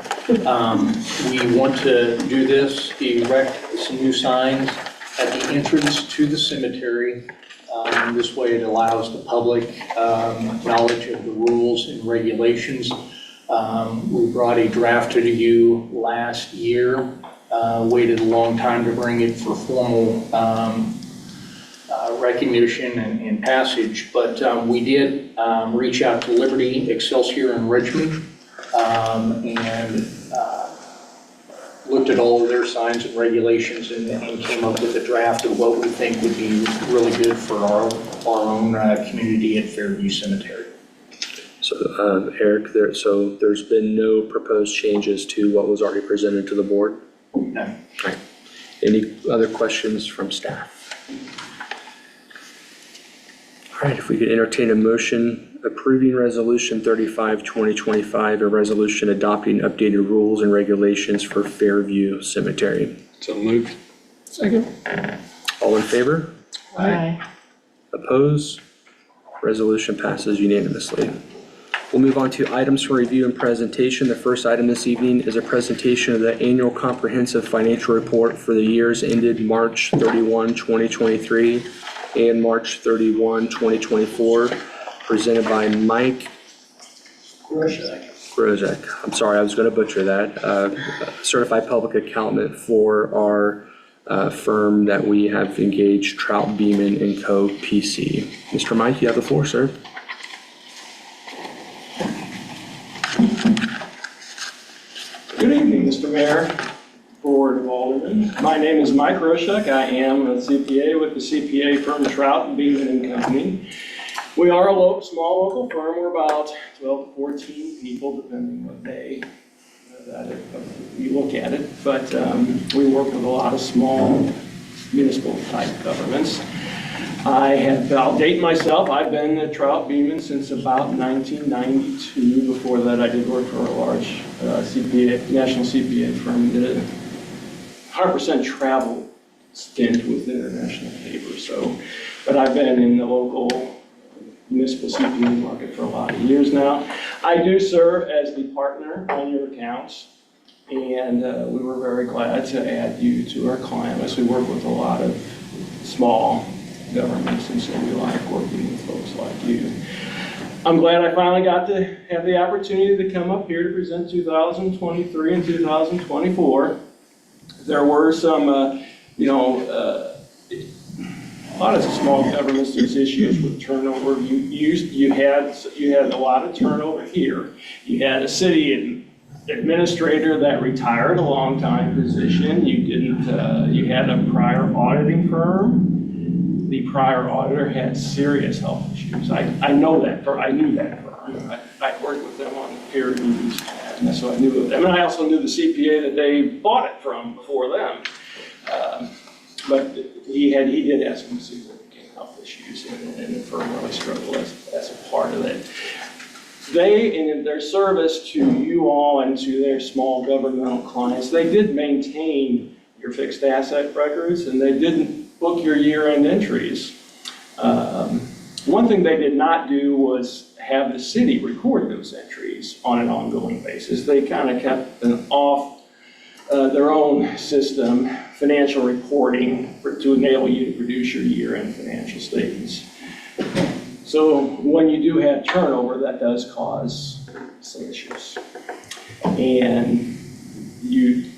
[SPEAKER 14] We want to do this, erect some new signs at the entrance to the cemetery. This way it allows the public knowledge of the rules and regulations. We brought a draft to you last year, waited a long time to bring it for formal recognition and passage, but we did reach out to Liberty, Excelsior, and Richmond, and looked at all of their signs and regulations and came up with a draft of what we think would be really good for our own community at Fairview Cemetery.
[SPEAKER 1] So, Eric, there's been no proposed changes to what was already presented to the board?
[SPEAKER 14] No.
[SPEAKER 1] All right. Any other questions from staff? All right, if we could entertain a motion approving Resolution 35, 2025, a resolution adopting updated rules and regulations for Fairview Cemetery.
[SPEAKER 9] So moved.
[SPEAKER 11] Second.
[SPEAKER 1] All in favor?
[SPEAKER 11] Aye.
[SPEAKER 1] Opposed? Resolution passes unanimously. We'll move on to items for review and presentation. The first item this evening is a presentation of the annual comprehensive financial report for the years ended March 31, 2023 and March 31, 2024, presented by Mike Grozek. I'm sorry, I was going to butcher that. Certified public accountant for our firm that we have engaged, Trout Beeman & Co. PC. Mr. Mike, you have the floor, sir.
[SPEAKER 15] Good evening, Mr. Mayor, Board of Aldermen. My name is Mike Roshek. I am a CPA with the CPA firm Trout Beeman & Company. We are a small local firm. We're about 12 to 14 people, depending what day you look at it. But we work with a lot of small municipal type governments. I'll date myself. I've been at Trout Beeman since about 1992. Before that, I did work for a large national CPA firm, did a 100% travel stint with international paper. But I've been in the local municipal CPA market for a lot of years now. I do serve as the partner on your accounts, and we were very glad to add you to our client list. We work with a lot of small governments, and so we like working with folks like you. I'm glad I finally got to have the opportunity to come up here to present 2023 and 2024. There were some, a lot of small governments, there's issues with turnover. You had a lot of turnover here. You had a city administrator that retired, a long-time position. You had a prior auditing firm. The prior auditor had serious health issues. I knew that firm. I worked with them on peer reviews, and so I knew of them. And I also knew the CPA that they bought it from before them. But he did have some significant health issues, and the firm really struggled as a part of it. They, in their service to you all and to their small governmental clients, they did maintain your fixed asset records, and they didn't book your year-end entries. One thing they did not do was have the city record those entries on an ongoing basis. They kind of kept them off their own system, financial reporting, to enable you to produce your year-end financial statements. So when you do have turnover, that does cause some issues. And you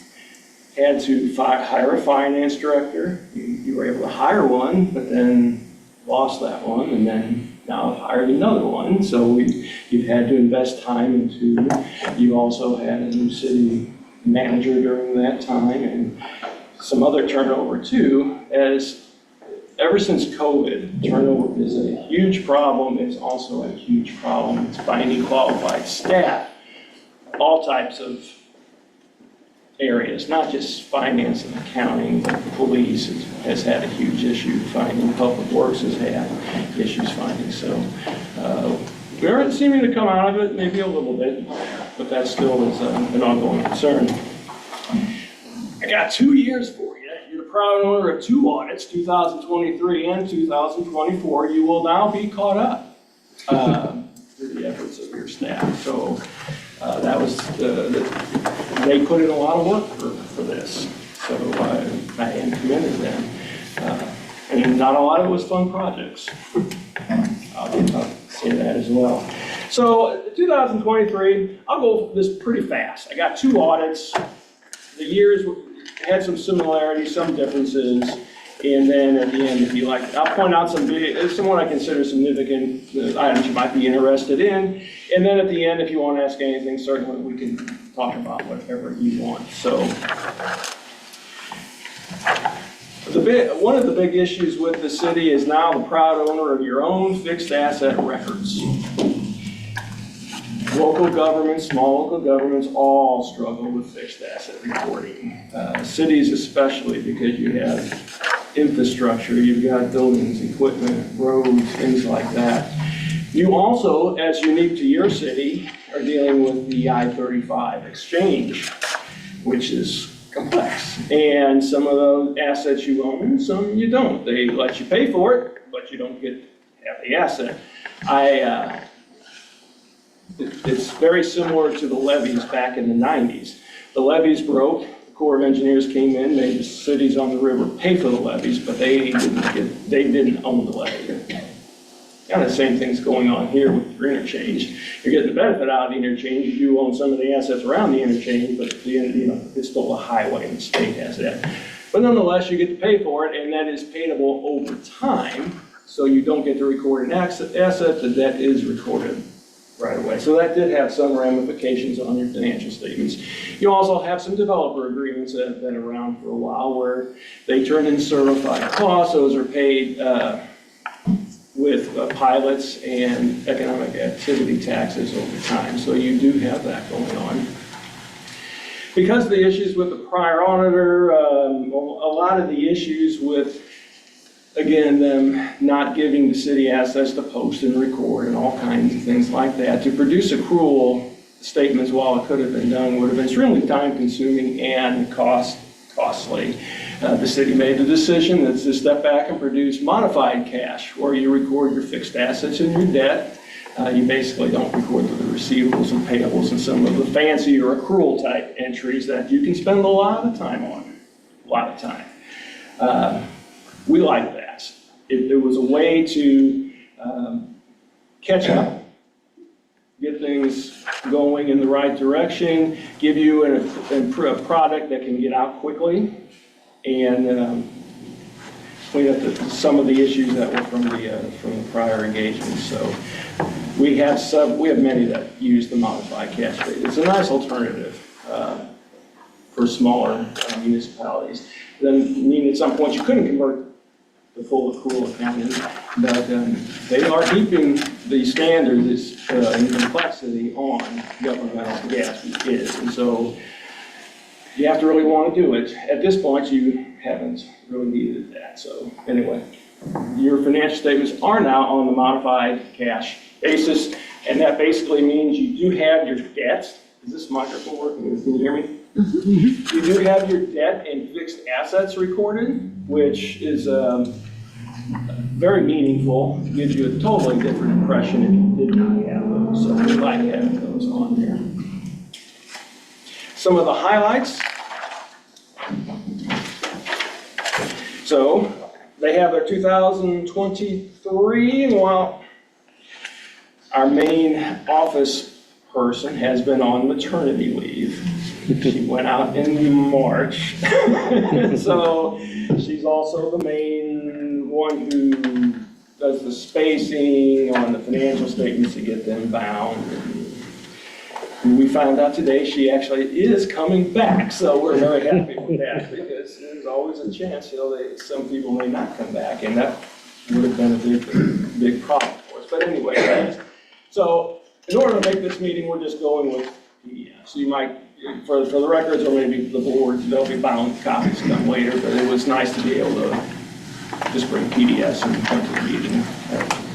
[SPEAKER 15] had to hire a finance director. You were able to hire one, but then lost that one, and then now have hired another one. So you've had to invest time into. You also had a new city manager during that time, and some other turnover too. As ever since COVID, turnover is a huge problem. It's also a huge problem. It's finding qualified staff, all types of areas, not just finance and accounting, but the police has had a huge issue finding. Public Works has had issues finding. So we're seeming to come out of it, maybe a little bit, but that still is an ongoing concern. I got 2 years for you. You're the proud owner of 2 audits, 2023 and 2024. You will now be caught up through the efforts of your staff. So that was, they put in a lot of work for this. So I am commended them. And not a lot of it was fun projects. I'll say that as well. So 2023, I'll go this pretty fast. I got 2 audits. The years had some similarities, some differences, and then at the end, if you like, I'll point out some what I consider significant items you might be interested in, and then at the end, if you want to ask anything, certainly we can talk about whatever you want. So, one of the big issues with the city is now the proud owner of your own fixed asset records. Local governments, small local governments, all struggle with fixed asset reporting. Cities especially, because you have infrastructure, you've got buildings, equipment, roads, things like that. You also, as unique to your city, are dealing with the I-35 exchange, which is complex. And some of those assets you own, some you don't. They let you pay for it, but you don't get to have the asset. It's very similar to the levees back in the 90s. The levees broke, the Corps of Engineers came in, made the cities on the river pay for the levees, but they didn't own the levee. Kind of the same thing's going on here with your interchange. You're getting the benefit out of the interchange. You do own some of the assets around the interchange, but it's still a highway and the state has that. But nonetheless, you get to pay for it, and that is payable over time. So you don't get to record an asset, the debt is recorded right away. So that did have some ramifications on your financial statements. You also have some developer agreements that have been around for a while where they turn in certified costs. Those are paid with pilots and economic activity taxes over time. So you do have that going on. Because of the issues with the prior auditor, a lot of the issues with, again, them not giving the city assets to post and record and all kinds of things like that, to produce accrual statements while it could have been done would have been extremely time-consuming and costly. The city made the decision to step back and produce modified cash, where you record your fixed assets and your debt. You basically don't record the receivables and payables and some of the fancier accrual type entries that you can spend a lot of time on, we like that. It was a way to catch up, get things going in the right direction, give you a product that can get out quickly, and clean up some of the issues that were from the prior engagements. So we have many that use the modified cash rate. It's a nice alternative for smaller municipalities. Then, at some point you couldn't convert the full accrual accounting, but they are keeping the standards and complexity on governmental gas is, and so you have to really want to do it. At this point, you haven't really needed that. So anyway, your financial statements are now on the modified cash basis, and that basically means you do have your debt. Is this microphone working? Can you hear me? Mm-hmm. You do have your debt and fixed assets recorded, which is very meaningful. It gives you a totally different impression if you did not have those. So we like having those on there. Some of the highlights. So they have their 2023, and while our main office person has been on maternity leave, she went out in March. So she's also the main one who does the spacing on the financial statements to get them bound. And we found out today she actually is coming back, so we're very happy with that, because there's always a chance, some people may not come back, and that would have been a big problem for us. But anyway, so in order to make this meeting, we're just going with PDFs. So you might, for the records, or maybe the boards, they'll be bound copies come later, but it was nice to be able to just bring PDFs and come to the meeting.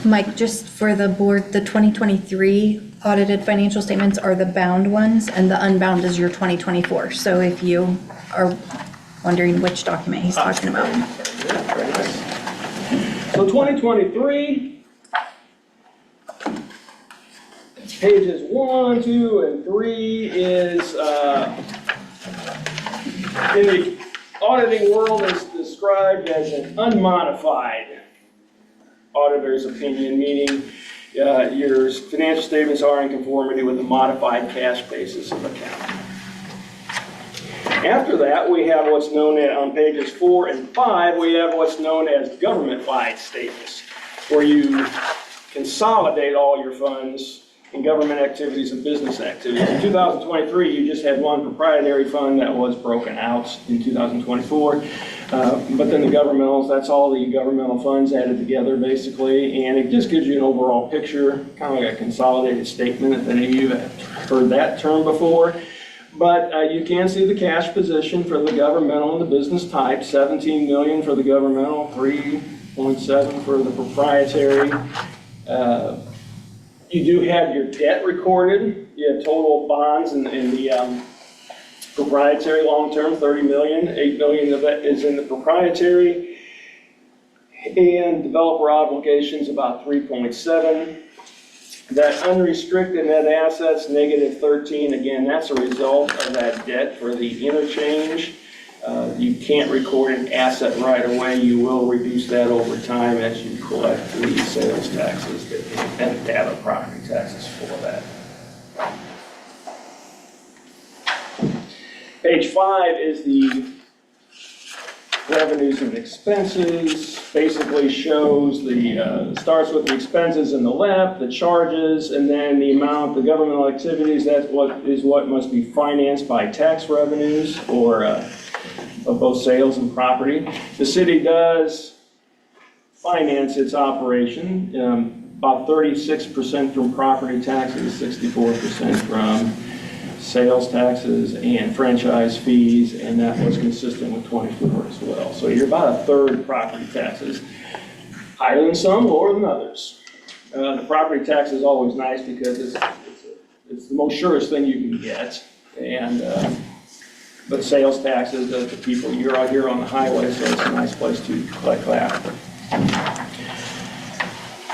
[SPEAKER 5] Mike, just for the board, the 2023 audited financial statements are the bound ones, and the unbound is your 2024. So if you are wondering which document he's talking about.
[SPEAKER 15] So 2023, pages 1, 2, and 3 is, in the auditing world, is described as an unmodified auditor's opinion, meaning your financial statements are in conformity with the modified cash basis of accounting. After that, we have what's known as, on pages 4 and 5, we have what's known as government-wide statements, where you consolidate all your funds in government activities and business activities. In 2023, you just had one proprietary fund that was broken out in 2024. But then the governmentals, that's all the governmental funds added together basically, and it just gives you an overall picture, kind of like a consolidated statement, if any of you have heard that term before. But you can see the cash position for the governmental and the business type, 17 million for the governmental, 3.7 for the proprietary. You do have your debt recorded. You have total bonds and the Proprietary long-term, 30 million, 8 million of that is in the proprietary. And developer obligations, about 3.7. That unrestricted net assets, negative 13. Again, that's a result of that debt for the interchange. You can't record an asset right away. You will reduce that over time as you collect the sales taxes and data property taxes for that. Page 5 is the revenues and expenses. Basically shows starts with the expenses in the left, the charges, and then the amount, the governmental activities. That's what must be financed by tax revenues or of both sales and property. The city does finance its operation, about 36% from property taxes, 64% from sales taxes and franchise fees, and that was consistent with 24 as well. So you're about a third property taxes, higher than some, lower than others. The property tax is always nice because it's the most surest thing you can get, and but sales taxes, the people, you're out here on the highway, so it's a nice place to collect that.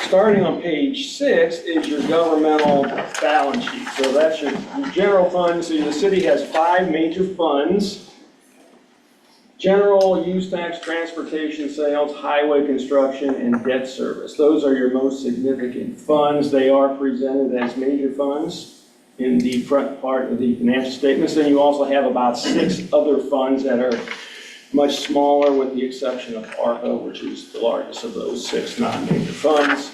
[SPEAKER 15] Starting on page 6 is your governmental balance sheet. So that's your general fund. So the city has 5 major funds: general, use tax, transportation, sales, highway construction, and debt service. Those are your most significant funds. They are presented as major funds in the front part of the financial statements. Then you also have about 6 other funds that are much smaller, with the exception of ARPA, which is the largest of those 6 non-major funds.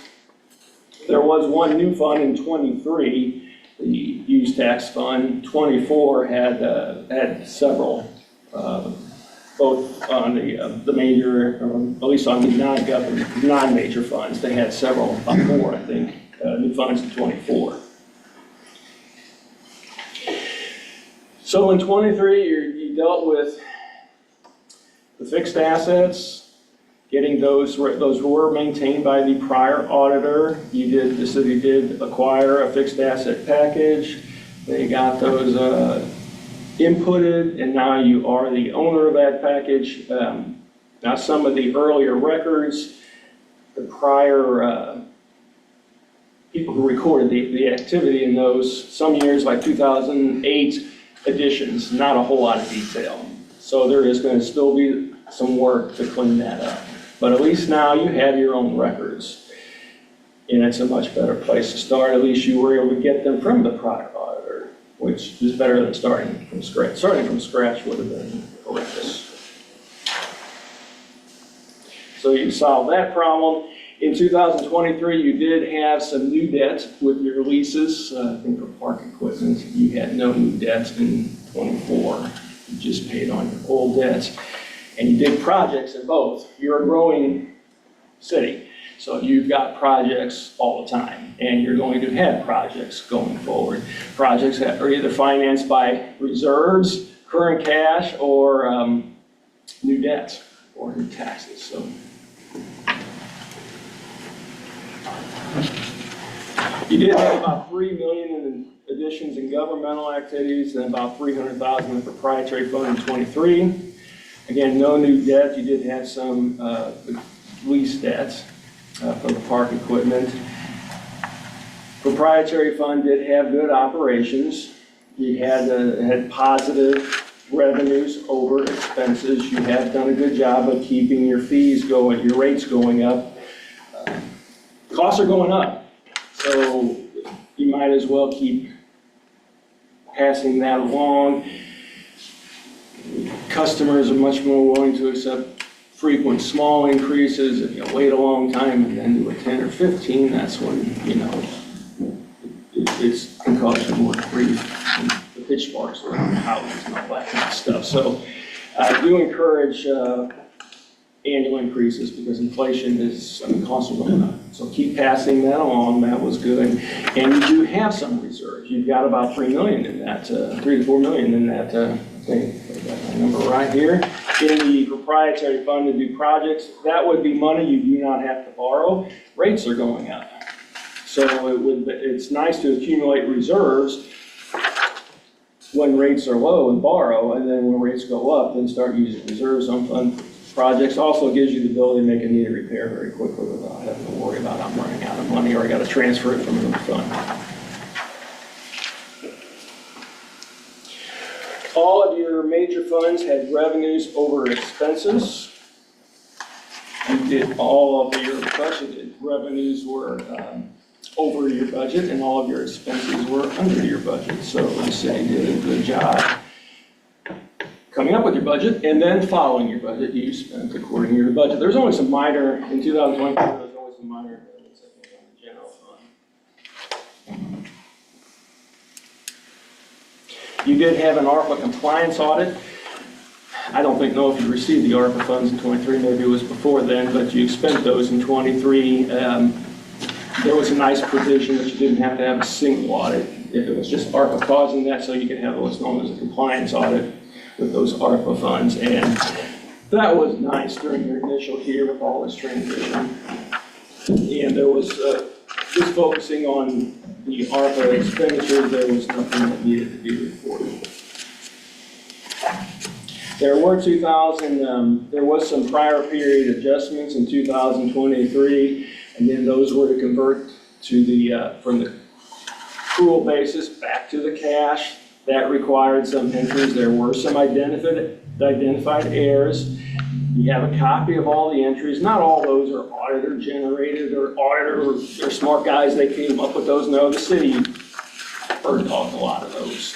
[SPEAKER 15] There was one new fund in 23, the use tax fund. 24 had several, both on the major, or at least on the non-government, non-major funds. They had several, about 4, I think, new funds in 24. So in 23, you dealt with the fixed assets, getting those were maintained by the prior auditor. The city did acquire a fixed asset package. They got those inputted, and now you are the owner of that package. Now some of the earlier records, the prior people who recorded the activity in those, some years like 2008 editions, not a whole lot of detail. So there is going to still be some work to clean that up. But at least now you have your own records, and it's a much better place to start. At least you were able to get them from the prior auditor, which is better than starting from scratch. Starting from scratch would have been horrendous. So you solved that problem. In 2023, you did have some new debt with your leases. I think for park equipment, you had no new debt in 24. You just paid on your old debts. And you did projects in both. You're a growing city, so you've got projects all the time, and you're going to have projects going forward. Projects that are either financed by reserves, current cash, or new debt or new taxes. So you did have about $3 million in additions in governmental activities and about $300,000 in proprietary fund in 23. Again, no new debt. You did have some lease debts for the park equipment. Proprietary fund did have good operations. You had positive revenues over expenses. You have done a good job of keeping your fees going, your rates going up. Costs are going up, so you might as well keep passing that along. Customers are much more willing to accept frequent small increases. If you wait a long time and then do a 10 or 15, that's when, it can cause you more grief and the pitchforks around the houses and all that kind of stuff. So I do encourage annual increases because inflation costs are going up. So keep passing that along. That was good. And you do have some reserves. You've got about $3 million in that, $3 to $4 million in that, I've got my number right here. In the proprietary fund to do projects, that would be money you do not have to borrow. Rates are going up. So it's nice to accumulate reserves when rates are low and borrow, and then when rates go up, then start using reserves on fund projects. Also gives you the ability to make a needed repair very quickly without having to worry about I'm running out of money or I got to transfer it from another fund. All of your major funds had revenues over expenses. You did all of your budgeted revenues were over your budget, and all of your expenses were under your budget. So the city did a good job coming up with your budget and then following your budget. You spent according to your budget. There's only some minor, in 2024, there's only some minor amendments I think on the general fund. You did have an ARPA compliance audit. I don't know if you received the ARPA funds in 23, maybe it was before then, but you spent those in 23. There was a nice provision that you didn't have to have a single audit if it was just ARPA causing that, so you could have what's known as a compliance audit with those ARPA funds. And that was nice during your initial year with all this transition. And there was, just focusing on the ARPA expenditures, there was nothing that needed to be reported. There was some prior period adjustments in 2023, and then those were to convert to the, from the accrual basis back to the cash. That required some entries. There were some identified errors. You have a copy of all the entries. Not all those are auditor generated or they're smart guys, they came up with those. No, the city burned off a lot of those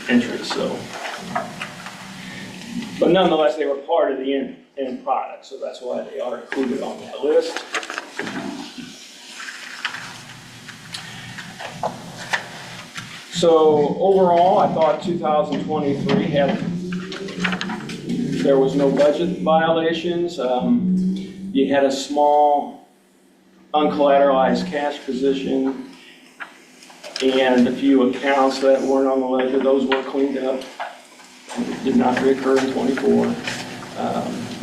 [SPEAKER 15] entries, so. But nonetheless, they were part of the end product, so that's why they are included on that list. So overall, I thought 2023 there was no budget violations. You had a small uncollateralized cash position and a few accounts that weren't on the ledger. Those were cleaned up. It did not reoccur in 24.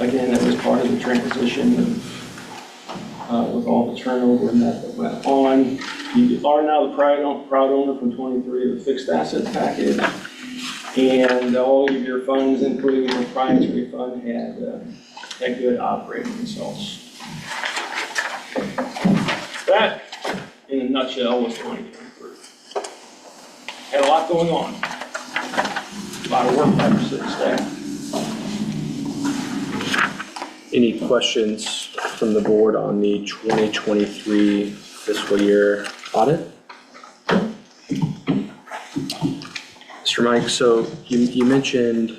[SPEAKER 15] Again, that was part of the transition with all the turnover and that went on. You are now the proud owner from 23 of the fixed asset package. And all of your funds, including your proprietary fund, had good operating results. That, in a nutshell, was 2023. Had a lot going on. A lot of work by your city staff.
[SPEAKER 1] Any questions from the board on the 2023 fiscal year audit? Mr. Mike, so you mentioned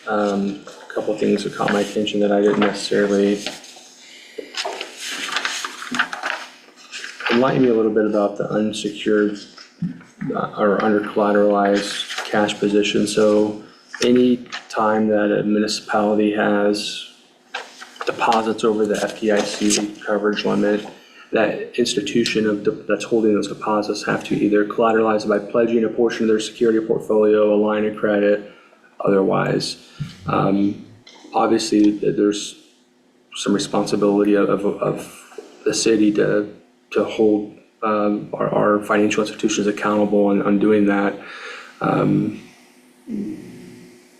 [SPEAKER 1] a couple of things that caught my attention that I didn't necessarily. Enlighten me a little bit about the unsecured or under collateralized cash position. So any time that a municipality has deposits over the FDIC coverage limit, that institution that's holding those deposits have to either collateralize it by pledging a portion of their security portfolio, a line of credit, otherwise. Obviously, there's some responsibility of the city to hold our financial institutions accountable on doing that.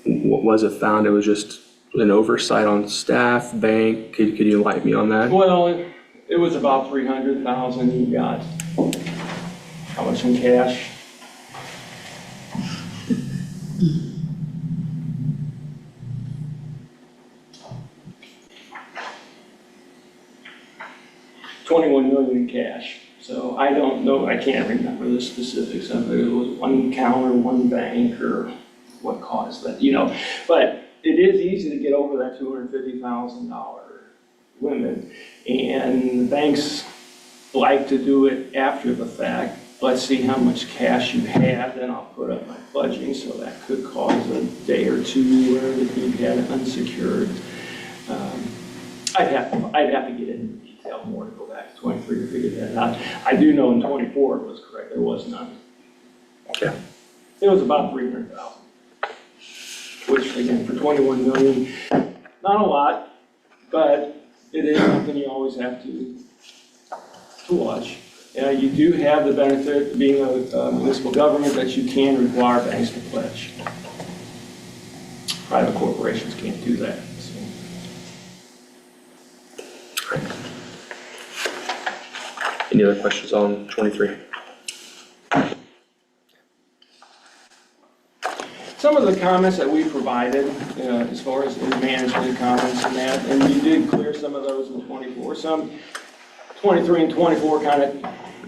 [SPEAKER 1] What was it found? It was just an oversight on staff, bank. Could you enlighten me on that?
[SPEAKER 15] Well, it was about 300,000. You got how much in cash? $21 million in cash. So I don't know, I can't remember the specifics of it. It was one counter, one bank, or what caused that, But it is easy to get over that $250,000 limit. And the banks like to do it after the fact. Let's see how much cash you have, then I'll put up my pledging. So that could cause a day or two where you had it unsecured. I'd have to get into detail more to go back to 23 to figure that out. I do know in 24 it was correct. There was none.
[SPEAKER 1] Okay.
[SPEAKER 15] It was about 300,000, which again for 21 million, not a lot, but it is something you always have to watch. you do have the benefit of being a municipal government that you can require banks to pledge. Private corporations can't do that. So.
[SPEAKER 1] Any other questions on 23?
[SPEAKER 15] Some of the comments that we provided, as far as in management comments and that, and you did clear some of those in 24. Some 23 and 24 kind of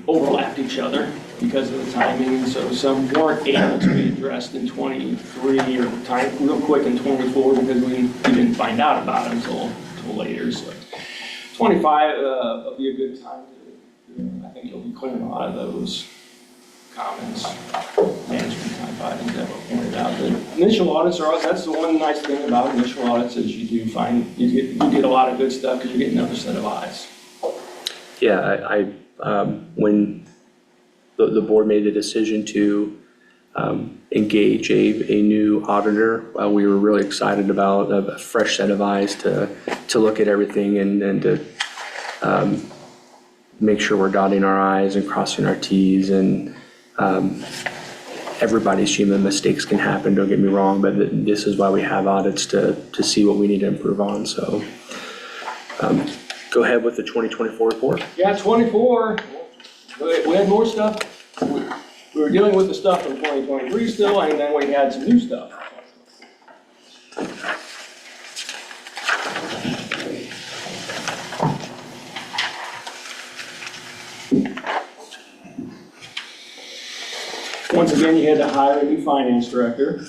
[SPEAKER 15] overlapped each other because of the timing, so some weren't able to be addressed in 23 or time real quick in 24 because we didn't find out about them until later. So 25 will be a good time to, I think you'll be clearing a lot of those comments, management type items that were pointed out. The initial audits are, that's the one nice thing about initial audits is you do find, you get a lot of good stuff because you get another set of eyes.
[SPEAKER 1] Yeah, when the board made the decision to engage a new auditor, we were really excited about a fresh set of eyes to look at everything and to make sure we're dotting our I's and crossing our T's. And everybody's human, mistakes can happen, don't get me wrong, but this is why we have audits to see what we need to improve on. So go ahead with the 2024 report.
[SPEAKER 15] Yeah, 24, we had more stuff. We were dealing with the stuff from 2023 still, and then we had some new stuff. Once again, you had to hire a new finance director.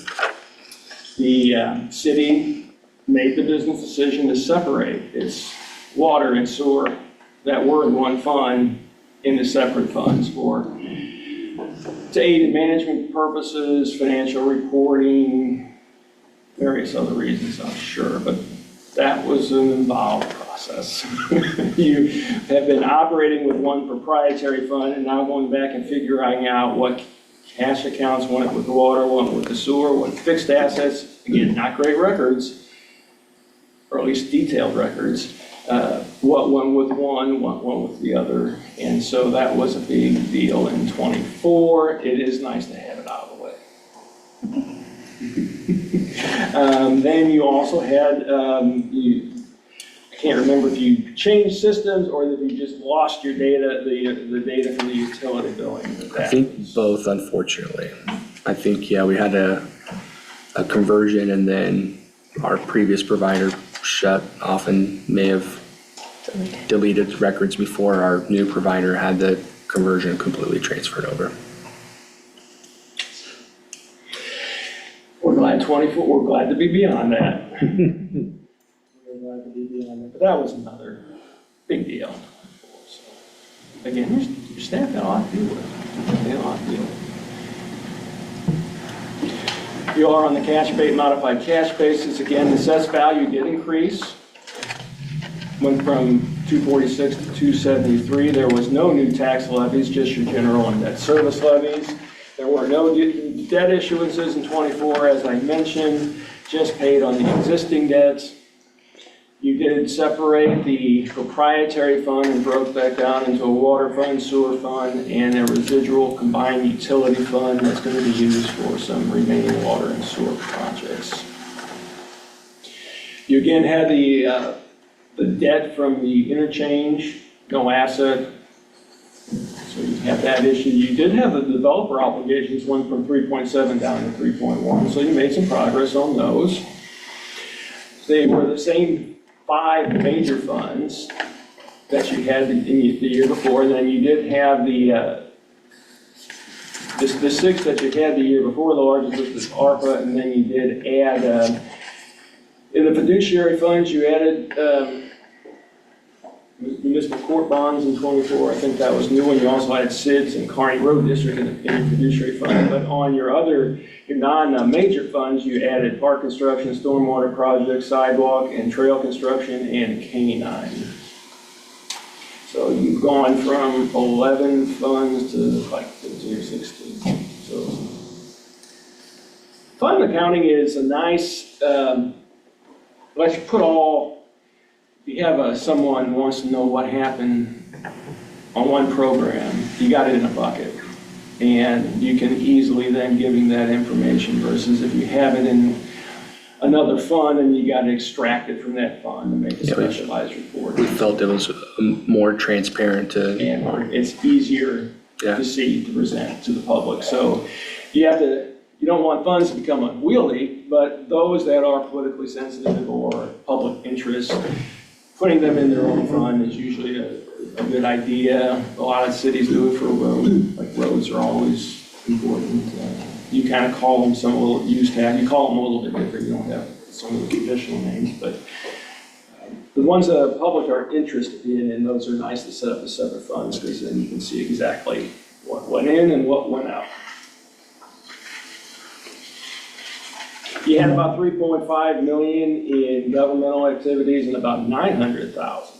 [SPEAKER 15] The city made the business decision to separate its water and sewer that were in one fund into separate funds to aid in management purposes, financial reporting, various other reasons, I'm sure, but that was an involved process. You have been operating with one proprietary fund and now going back and figuring out what cash accounts went with the water, what with the sewer, what fixed assets, again, not great records, or at least detailed records, what went with one, what went with the other. And so that was a big deal in 24. It is nice to have it out of the way. Then you also had, I can't remember if you changed systems or if you just lost your data, the data from the utility billing.
[SPEAKER 1] I think both, unfortunately. I think, yeah, we had a conversion and then our previous provider shut off and may have deleted records before our new provider had the conversion completely transferred over.
[SPEAKER 15] We're glad 24, we're glad to be beyond that. We're glad to be beyond that, but that was another big deal. So, again, your staff got a lot to deal with. They had a lot to deal with. You are on the modified cash basis. Again, the assessed value did increase. Went from 246 to 273. There was no new tax levies, just your general and debt service levies. There were no debt issuances in 24, as I mentioned, just paid on the existing debts. You did separate the proprietary fund and broke that down into a water fund, sewer fund, and a residual combined utility fund that's going to be used for some remaining water and sewer projects. You again had the debt from the interchange, no asset. So you have that issue. You did have the developer obligations went from 3.7 down to 3.1, so you made some progress on those. They were the same 5 major funds that you had the year before, and then you did have the 6 that you had the year before. The largest was ARPA, and then you did add in the fiduciary funds. You added municipal court bonds in 24. I think that was new, and you also had SIDS and Kearney Road District in your fiduciary fund. But on your non-major funds, you added park construction, stormwater projects, sidewalk and trail construction, and K-9. So you've gone from 11 funds to like 15 or 16. So fund accounting is a nice, let's put all. If you have someone who wants to know what happened on one program, you got it in a bucket. And you can easily then give him that information versus if you have it in another fund and you got to extract it from that fund and make a specialized report.
[SPEAKER 1] We felt it was more transparent to.
[SPEAKER 15] And it's easier to see, to present to the public. So you don't want funds to become unwieldy, but those that are politically sensitive or public interest, putting them in their own fund is usually a good idea. A lot of cities do it for roads, like roads are always important. You kind of call them some little use tax, you call them a little bit different, you don't have some of the traditional names, but the ones that the public are interested in, and those are nice to set up as separate funds because then you can see exactly what went in and what went out. You had about 3.5 million in governmental activities and about 900,000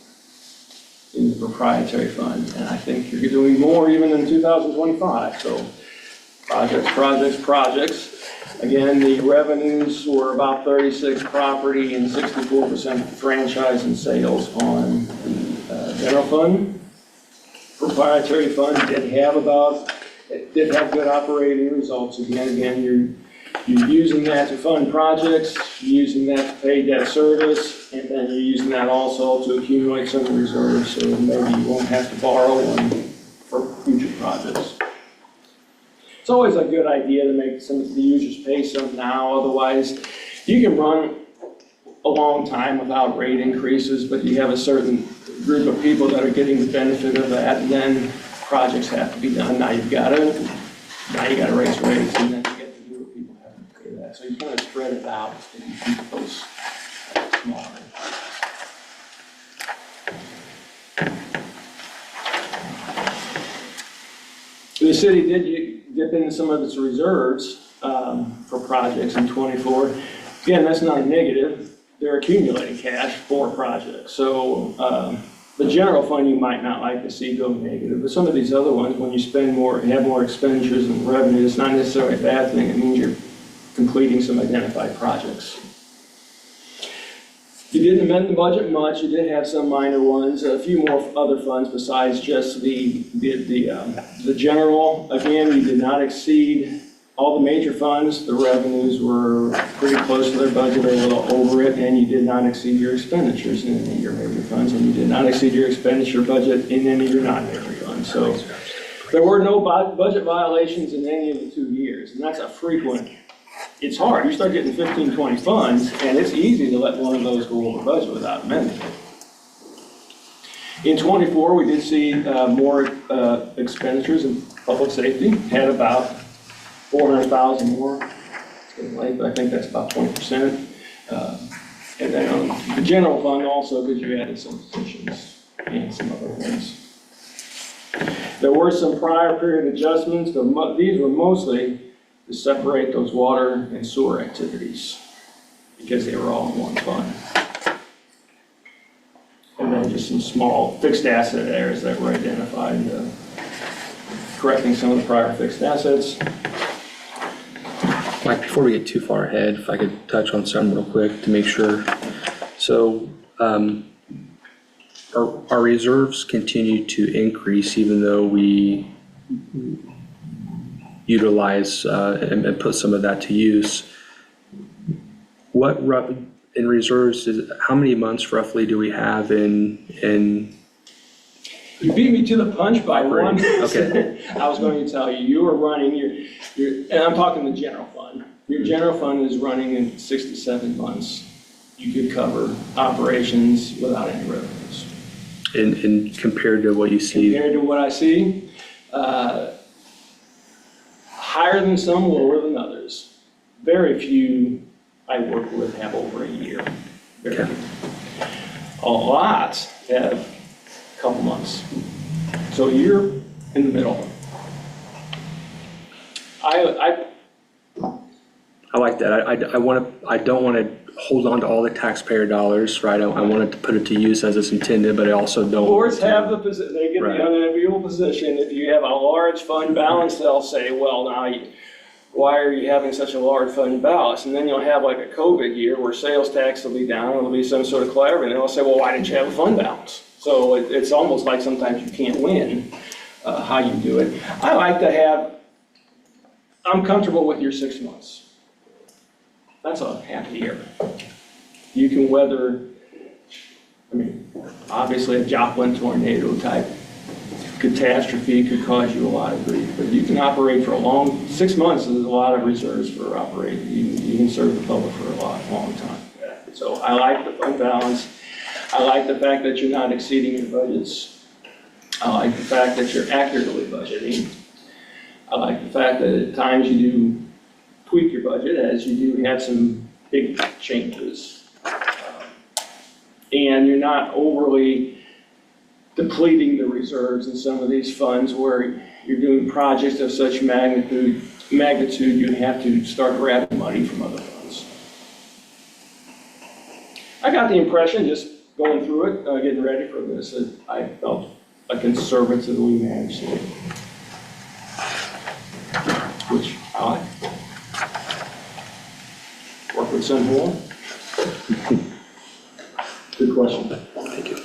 [SPEAKER 15] in the proprietary fund. And I think you're doing more even in 2025. So projects. Again, the revenues were about 36 property and 64% franchise and sales on the general fund. Proprietary fund did have good operating results. Again, you're using that to fund projects, you're using that to pay debt service, and then you're using that also to accumulate some reserves, so maybe you won't have to borrow one for future projects. It's always a good idea to make some of the users pay some now, otherwise you can run a long time without rate increases, but you have a certain group of people that are getting the benefit of that, and then projects have to be done. Now you gotta raise rates, and then you get to do what people have to pay that. So you kind of spread it out and you keep those smaller. The city did dip into some of its reserves for projects in '24. Again, that's not a negative. They're accumulating cash for projects. So the general fund you might not like to see go negative, but some of these other ones, when you spend more, have more expenditures than revenue, it's not necessarily a bad thing. It means you're completing some identified projects. You didn't amend the budget much. You did have some minor ones, a few more other funds besides just the general. Again, you did not exceed all the major funds. The revenues were pretty close to their budget or a little over it, and you did not exceed your expenditures in any of your major funds, and you did not exceed your expenditure budget in any of your non-major funds. So there were no budget violations in any of the 2 years, and that's a frequent. It's hard. You start getting 15, 20 funds, and it's easy to let one of those go over budget without amending it. In '24, we did see more expenditures in public safety, had about 400,000 more. It's getting late, but I think that's about 20%. And then on the general fund also, because you added some positions and some other things. There were some prior period adjustments. These were mostly to separate those water and sewer activities because they were all in one fund. And then just some small fixed asset areas that were identified, correcting some of the prior fixed assets.
[SPEAKER 1] Mike, before we get too far ahead, if I could touch on something real quick to make sure. So our reserves continue to increase even though we utilize and put some of that to use. What in reserves how many months roughly do we have in
[SPEAKER 15] You beat me to the punch by one.
[SPEAKER 1] Okay.
[SPEAKER 15] I was going to tell you were running and I'm talking the general fund. Your general fund is running in 6 to 7 months. You could cover operations without any revenues.
[SPEAKER 1] And compared to what you see?
[SPEAKER 15] Compared to what I see, higher than some, lower than others. Very few I work with have over a year. Very few. A lot have a couple months. So you're in the middle.
[SPEAKER 1] I like that. I don't want to hold on to all the taxpayer dollars, right? I wanted to put it to use as it's intended, but I also don't.
[SPEAKER 15] Boards have they get the unenviable position. If you have a large fund balance, they'll say, well, now, why are you having such a large fund balance? And then you'll have like a COVID year where sales tax will be down, and there'll be some sort of collaborative, and they'll say, well, why didn't you have a fund balance? So it's almost like sometimes you can't win. how you do it. I like to have, I'm comfortable with your 6 months. That's a half a year. You can weather, I mean, obviously a Joplin tornado type catastrophe could cause you a lot of grief, but you can operate for a long, 6 months is a lot of reserves for operating. You can serve the public for a long time. So I like the fund balance. I like the fact that you're not exceeding your budgets. I like the fact that you're accurately budgeting. I like the fact that at times you do tweak your budget as you do have some big changes. And you're not overly depleting the reserves in some of these funds where you're doing projects of such magnitude you have to start grabbing money from other funds. I got the impression, just going through it, getting ready for this, that I felt a conservatively managed city, which I like. Work with Sun Horn. Good question.
[SPEAKER 1] Thank you.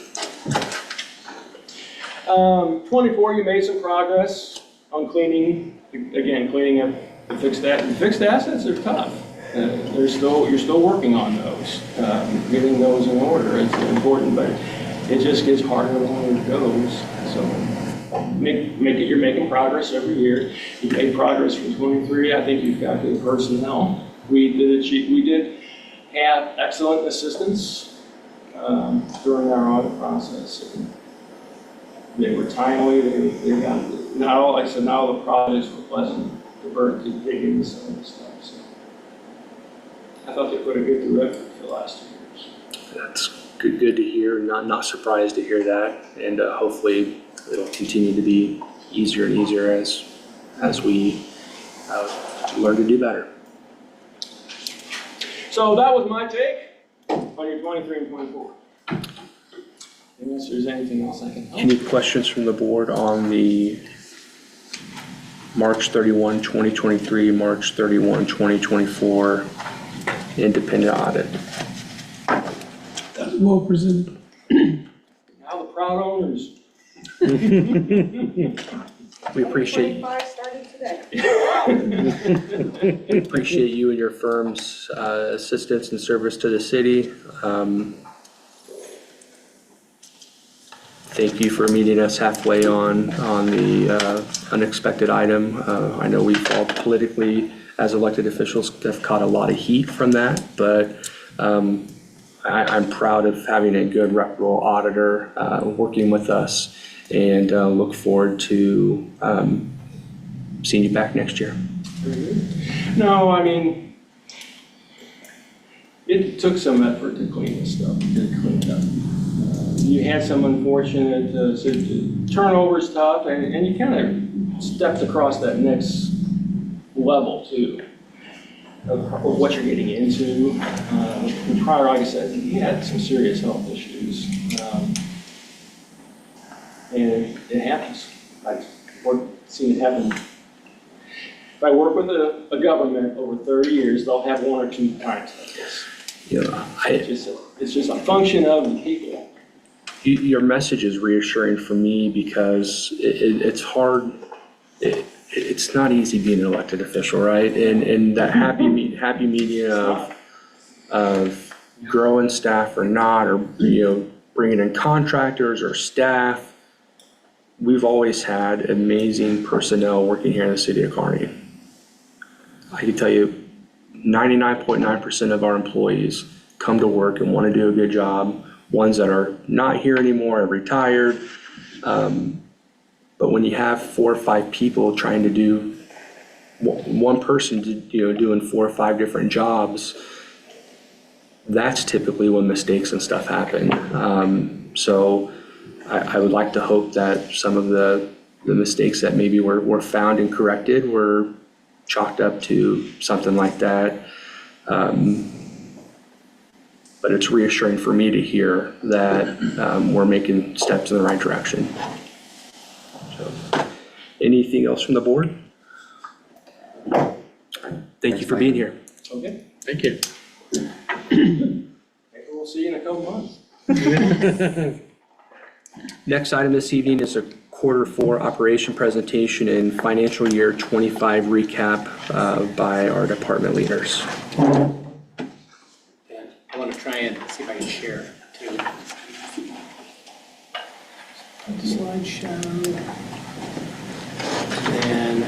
[SPEAKER 15] 24, you made some progress on cleaning up the fixed assets. The fixed assets are tough. You're still working on those. Getting those in order is important, but it just gets harder the longer it goes. So you're making progress every year. You made progress from 23. I think you've got good personnel. We did have excellent assistants during our audit process. And they were timely. They got not all. Like I said, not all the projects were pleasant to dig into some of the stuff. So I thought they put a good effort for the last 2 years.
[SPEAKER 1] That's good to hear. Not surprised to hear that, and hopefully it'll continue to be easier and easier as we learn to do better.
[SPEAKER 15] So that was my take on your 23 and 24. Unless there's anything else I can help.
[SPEAKER 1] Any questions from the board on the March 31, 2023, March 31, 2024 independent audit?
[SPEAKER 11] Well presented.
[SPEAKER 15] Now the proud owners.
[SPEAKER 1] We appreciate appreciate you and your firm's assistance and service to the city. Thank you for meeting us halfway on the unexpected item. I know we've all politically, as elected officials, have caught a lot of heat from that, but I'm proud of having a good reputable auditor working with us, and look forward to seeing you back next year.
[SPEAKER 15] No, I mean, it took some effort to clean this stuff, to clean it up. You had some unfortunate turnover's tough, and you kind of stepped across that next level too of what you're getting into. And prior, like I said, he had some serious health issues, and it happens. I've seen it happen. If I work with a government over 30 years, they'll have 1 or 2 times like this.
[SPEAKER 1] Yeah,
[SPEAKER 15] It's just a function of the people.
[SPEAKER 1] Your message is reassuring for me because it's hard. It's not easy being an elected official, right? And that happy medium of growing staff or not, or bringing in contractors or staff. We've always had amazing personnel working here in the city of Kearney. I can tell you, 99.9% of our employees come to work and want to do a good job. Ones that are not here anymore are retired. But when you have 4 or 5 people trying to do, one person doing 4 or 5 different jobs, that's typically when mistakes and stuff happen. So I would like to hope that some of the mistakes that maybe were found and corrected were chalked up to something like that. But it's reassuring for me to hear that we're making steps in the right direction. So, anything else from the board? Thank you for being here.
[SPEAKER 15] Okay.
[SPEAKER 9] Thank you.
[SPEAKER 15] Maybe we'll see you in a couple months.
[SPEAKER 1] Next item this evening is a quarter four operation presentation and financial year 25 recap by our department leaders.
[SPEAKER 4] And I want to try and see if I can share too. Slideshow. And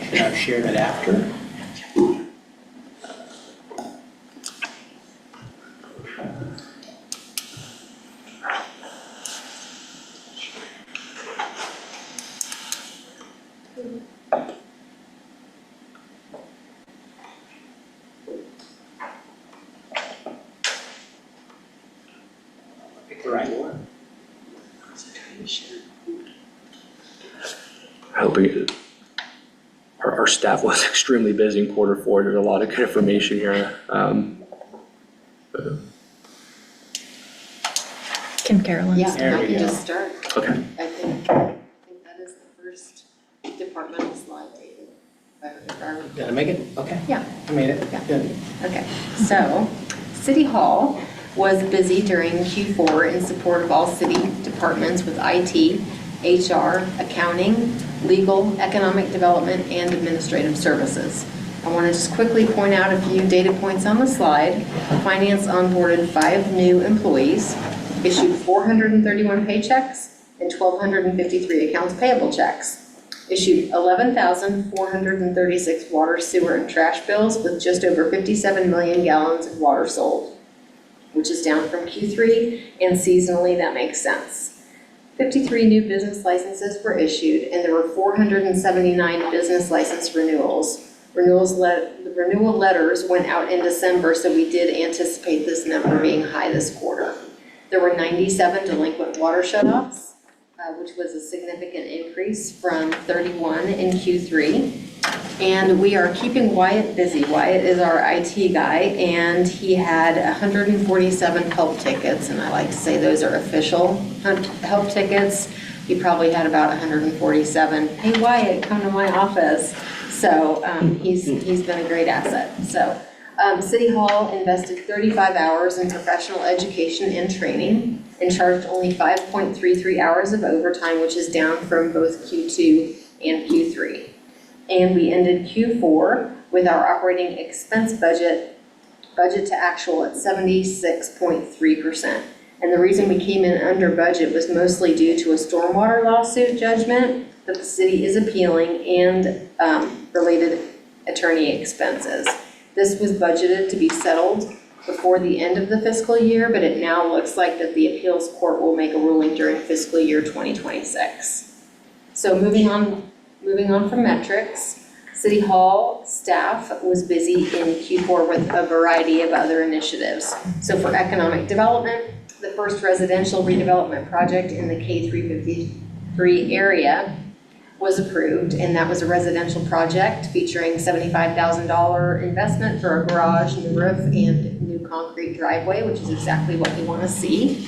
[SPEAKER 4] should I have shared it after? Pick the right one.
[SPEAKER 1] I hope our staff was extremely busy in quarter four. There's a lot of good information here.
[SPEAKER 5] Kim Carolyn.
[SPEAKER 12] Yeah,
[SPEAKER 4] There
[SPEAKER 12] I
[SPEAKER 4] we
[SPEAKER 12] can
[SPEAKER 4] go.
[SPEAKER 12] just start.
[SPEAKER 1] Okay.
[SPEAKER 12] I think that is the first departmental slide, David.
[SPEAKER 4] Did I make it? Okay.
[SPEAKER 12] Yeah.
[SPEAKER 4] I made it.
[SPEAKER 12] Yeah.
[SPEAKER 4] Good.
[SPEAKER 12] Okay, so City Hall was busy during Q4 in support of all city departments with IT, HR, accounting, legal, economic development, and administrative services. I want to just quickly point out a few data points on the slide. Finance onboarded 5 new employees, issued 431 paychecks and 1,253 accounts payable checks, issued 11,436 water, sewer, and trash bills with just over 57 million gallons of water sold, which is down from Q3, and seasonally that makes sense. 53 new business licenses were issued, and there were 479 business license renewals. The renewal letters went out in December, so we did anticipate this number being high this quarter. There were 97 delinquent water shutoffs, which was a significant increase from 31 in Q3. And we are keeping Wyatt busy. Wyatt is our IT guy, and he had 147 help tickets, and I like to say those are official help tickets. He probably had about 147. Hey Wyatt, come to my office. So he's been a great asset. So City Hall invested 35 hours in professional education and training and charged only 5.33 hours of overtime, which is down from both Q2 and Q3. And we ended Q4 with our operating expense budget to actual at 76.3%. And the reason we came in under budget was mostly due to a stormwater lawsuit judgment that the city is appealing and related attorney expenses. This was budgeted to be settled before the end of the fiscal year, but it now looks like that the appeals court will make a ruling during fiscal year 2026. So moving on from metrics, City Hall staff was busy in Q4 with a variety of other initiatives. So for economic development, the first residential redevelopment project in the K353 area was approved, and that was a residential project featuring $75,000 investment for a garage, new roof, and new concrete driveway, which is exactly what we want to see.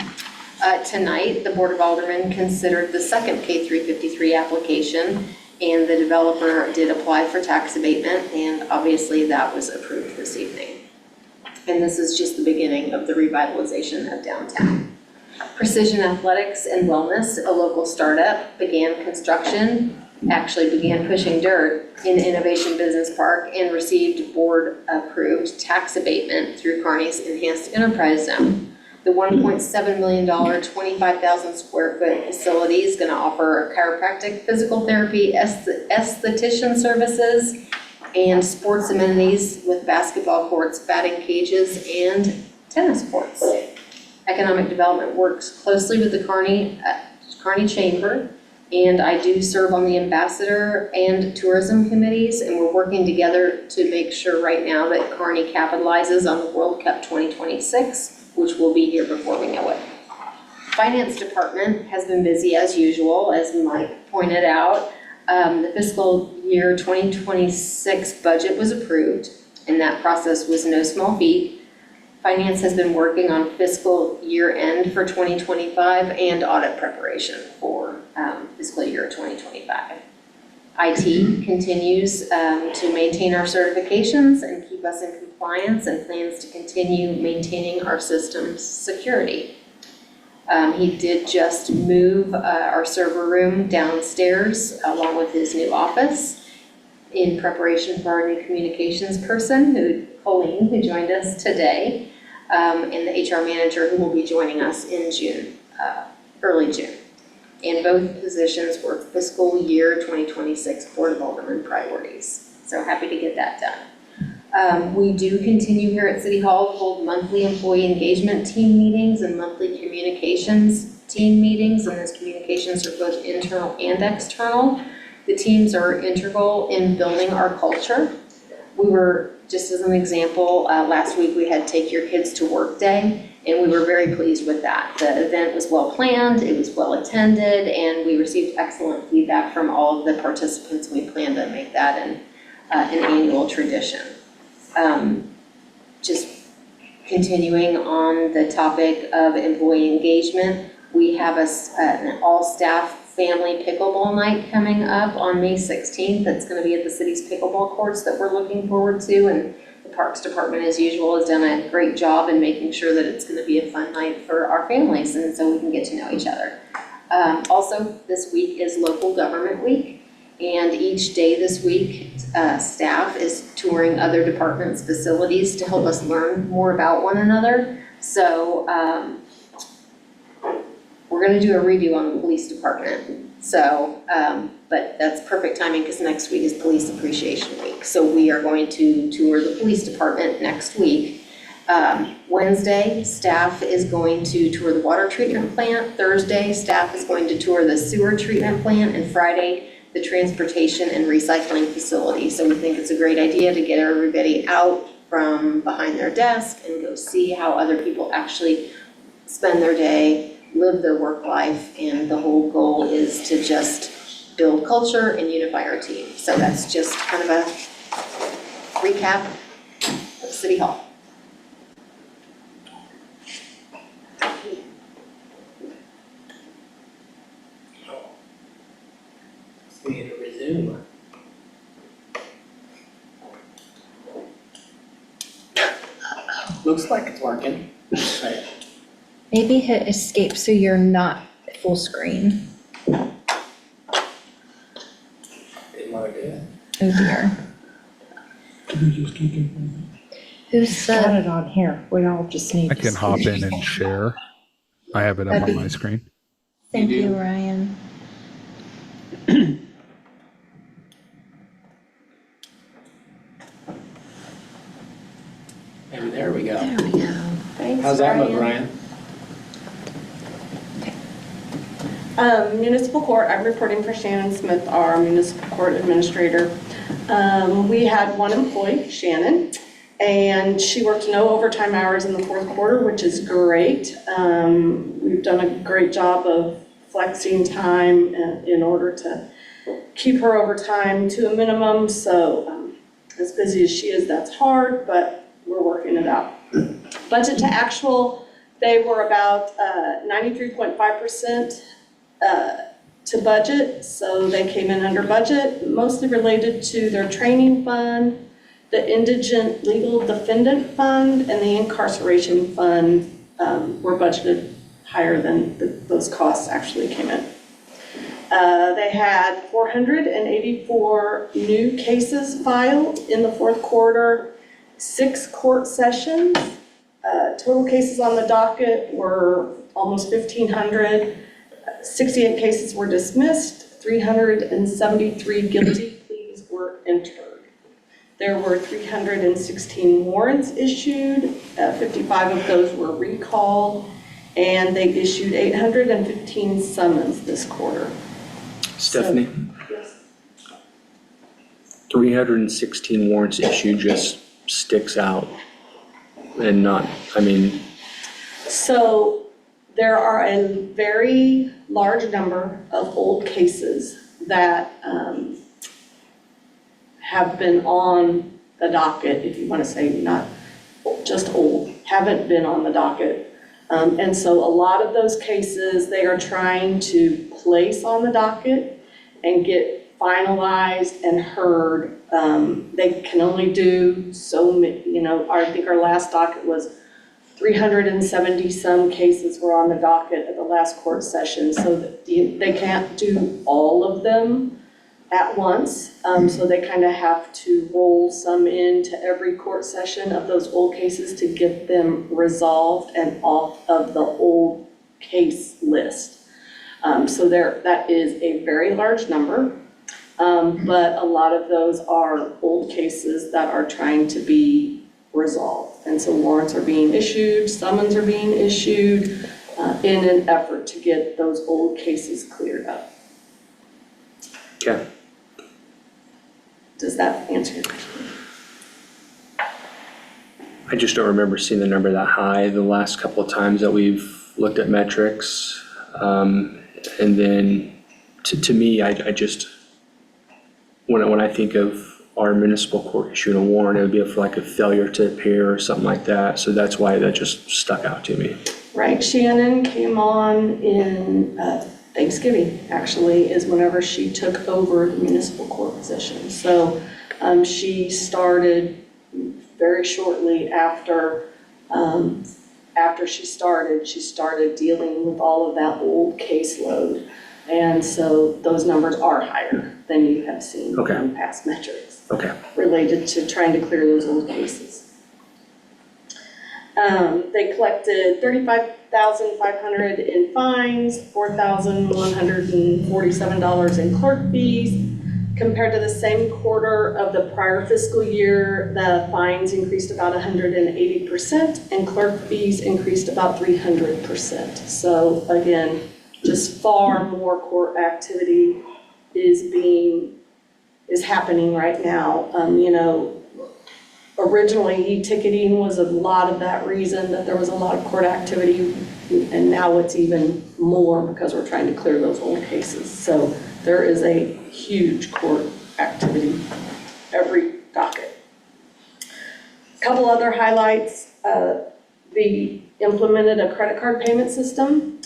[SPEAKER 12] Tonight, the Board of Aldermen considered the second K353 application, and the developer did apply for tax abatement, and obviously that was approved this evening. And this is just the beginning of the revitalization of downtown. Precision Athletics and Wellness, a local startup, began pushing dirt in Innovation Business Park and received board-approved tax abatement through Kearney's Enhanced Enterprise Zone. The $1.7 million, 25,000 square foot facility is going to offer chiropractic, physical therapy, esthetician services, and sports amenities with basketball courts, batting cages, and tennis courts. Economic Development works closely with the Kearney Chamber, and I do serve on the Ambassador and Tourism Committees, and we're working together to make sure right now that Kearney capitalizes on the World Cup 2026, which will be here before we know it. Finance Department has been busy as usual, as Mike pointed out. The fiscal year 2026 budget was approved, and that process was no small feat. Finance has been working on fiscal year end for 2025 and audit preparation for fiscal year 2025. IT continues to maintain our certifications and keep us in compliance, and plans to continue maintaining our system's security. He did just move our server room downstairs along with his new office in preparation for our new communications person, Colleen, who joined us today, and the HR manager who will be joining us in June, early June. And both positions were fiscal year 2026 Board of Aldermen priorities. So happy to get that done. We do continue here at City Hall to hold monthly employee engagement team meetings and monthly communications team meetings, and those communications are both internal and external. The teams are integral in building our culture. We were, just as an example, last week we had Take Your Kids to Work Day, and we were very pleased with that. The event was well planned, it was well attended, and we received excellent feedback from all of the participants. We plan to make that an annual tradition. Just continuing on the topic of employee engagement, we have an all-staff family pickleball night coming up on May 16th. That's going to be at the city's pickleball courts that we're looking forward to, and the Parks Department, as usual, has done a great job in making sure that it's going to be a fun night for our families, and so we can get to know each other. Also, this week is Local Government Week, and each day this week, staff is touring other departments' facilities to help us learn more about one another. So we're going to do a redo on the police department. So, but that's perfect timing because next week is Police Appreciation Week. So we are going to tour the police department next week. Wednesday, staff is going to tour the water treatment plant. Thursday, staff is going to tour the sewer treatment plant. And Friday, the transportation and recycling facility. So we think it's a great idea to get everybody out from behind their desk and go see how other people actually spend their day, live their work life, and the whole goal is to just build culture and unify our team. So that's just kind of a recap of City Hall.
[SPEAKER 4] We need to resume. Looks like it's working. Right.
[SPEAKER 5] Maybe hit escape so you're not full screen.
[SPEAKER 4] Didn't want to do it.
[SPEAKER 5] Oh dear.
[SPEAKER 11] Did we just keep it?
[SPEAKER 5] Who's
[SPEAKER 11] Got it on here. We all just need
[SPEAKER 16] I
[SPEAKER 11] to
[SPEAKER 16] can hop in and share. I have it up on my screen.
[SPEAKER 5] Thank you, Ryan.
[SPEAKER 4] Maybe there we go.
[SPEAKER 5] There we go.
[SPEAKER 12] Thanks,
[SPEAKER 4] How's that look, Ryan?
[SPEAKER 17] Municipal Court, I'm reporting for Shannon Smith, our Municipal Court Administrator. We had one employee, Shannon, and she worked no overtime hours in the fourth quarter, which is great. We've done a great job of flexing time in order to keep her overtime to a minimum. So as busy as she is, that's hard, but we're working it out. Budget to actual, they were about 93.5% to budget, so they came in under budget, mostly related to their training fund, the indigent legal defendant fund, and the incarceration fund were budgeted higher than those costs actually came in. They had 484 new cases filed in the fourth quarter, 6 court sessions. Total cases on the docket were almost 1,500. 68 cases were dismissed, 373 guilty pleas were entered. There were 316 warrants issued, 55 of those were recalled, and they issued 815 summons this quarter.
[SPEAKER 1] Stephanie,
[SPEAKER 17] Yes.
[SPEAKER 1] 316 warrants issued just sticks out and not, I mean,
[SPEAKER 17] So there are a very large number of old cases that have been on the docket, if you want to say not just old, haven't been on the docket. And so a lot of those cases, they are trying to place on the docket and get finalized and heard. They can only do so many, I think our last docket was 370 some cases were on the docket at the last court session, so that they can't do all of them at once. So they kind of have to roll some into every court session of those old cases to get them resolved and off of the old case list. So that is a very large number, but a lot of those are old cases that are trying to be resolved. And so warrants are being issued, summons are being issued in an effort to get those old cases cleared up.
[SPEAKER 1] Okay.
[SPEAKER 17] Does that answer your question?
[SPEAKER 1] I just don't remember seeing the number that high the last couple of times that we've looked at metrics. And then to me, I just, when I think of our municipal court issuing a warrant, it would be for like a failure to appear or something like that. So that's why that just stuck out to me.
[SPEAKER 17] Right, Shannon came on in Thanksgiving, actually, is whenever she took over the municipal court position. So she started very shortly after she started dealing with all of that old caseload. And so those numbers are higher than you have seen in past metrics.
[SPEAKER 1] Okay.
[SPEAKER 17] Related to trying to clear those old cases. They collected $35,500 in fines, $4,147 in clerk fees. Compared to the same quarter of the prior fiscal year, the fines increased about 180% and clerk fees increased about 300%. So again, just far more court activity is happening right now. Originally, e-ticketing was a lot of that reason that there was a lot of court activity, and now it's even more because we're trying to clear those old cases. So there is a huge court activity every docket. A couple other highlights. We implemented a credit card payment system.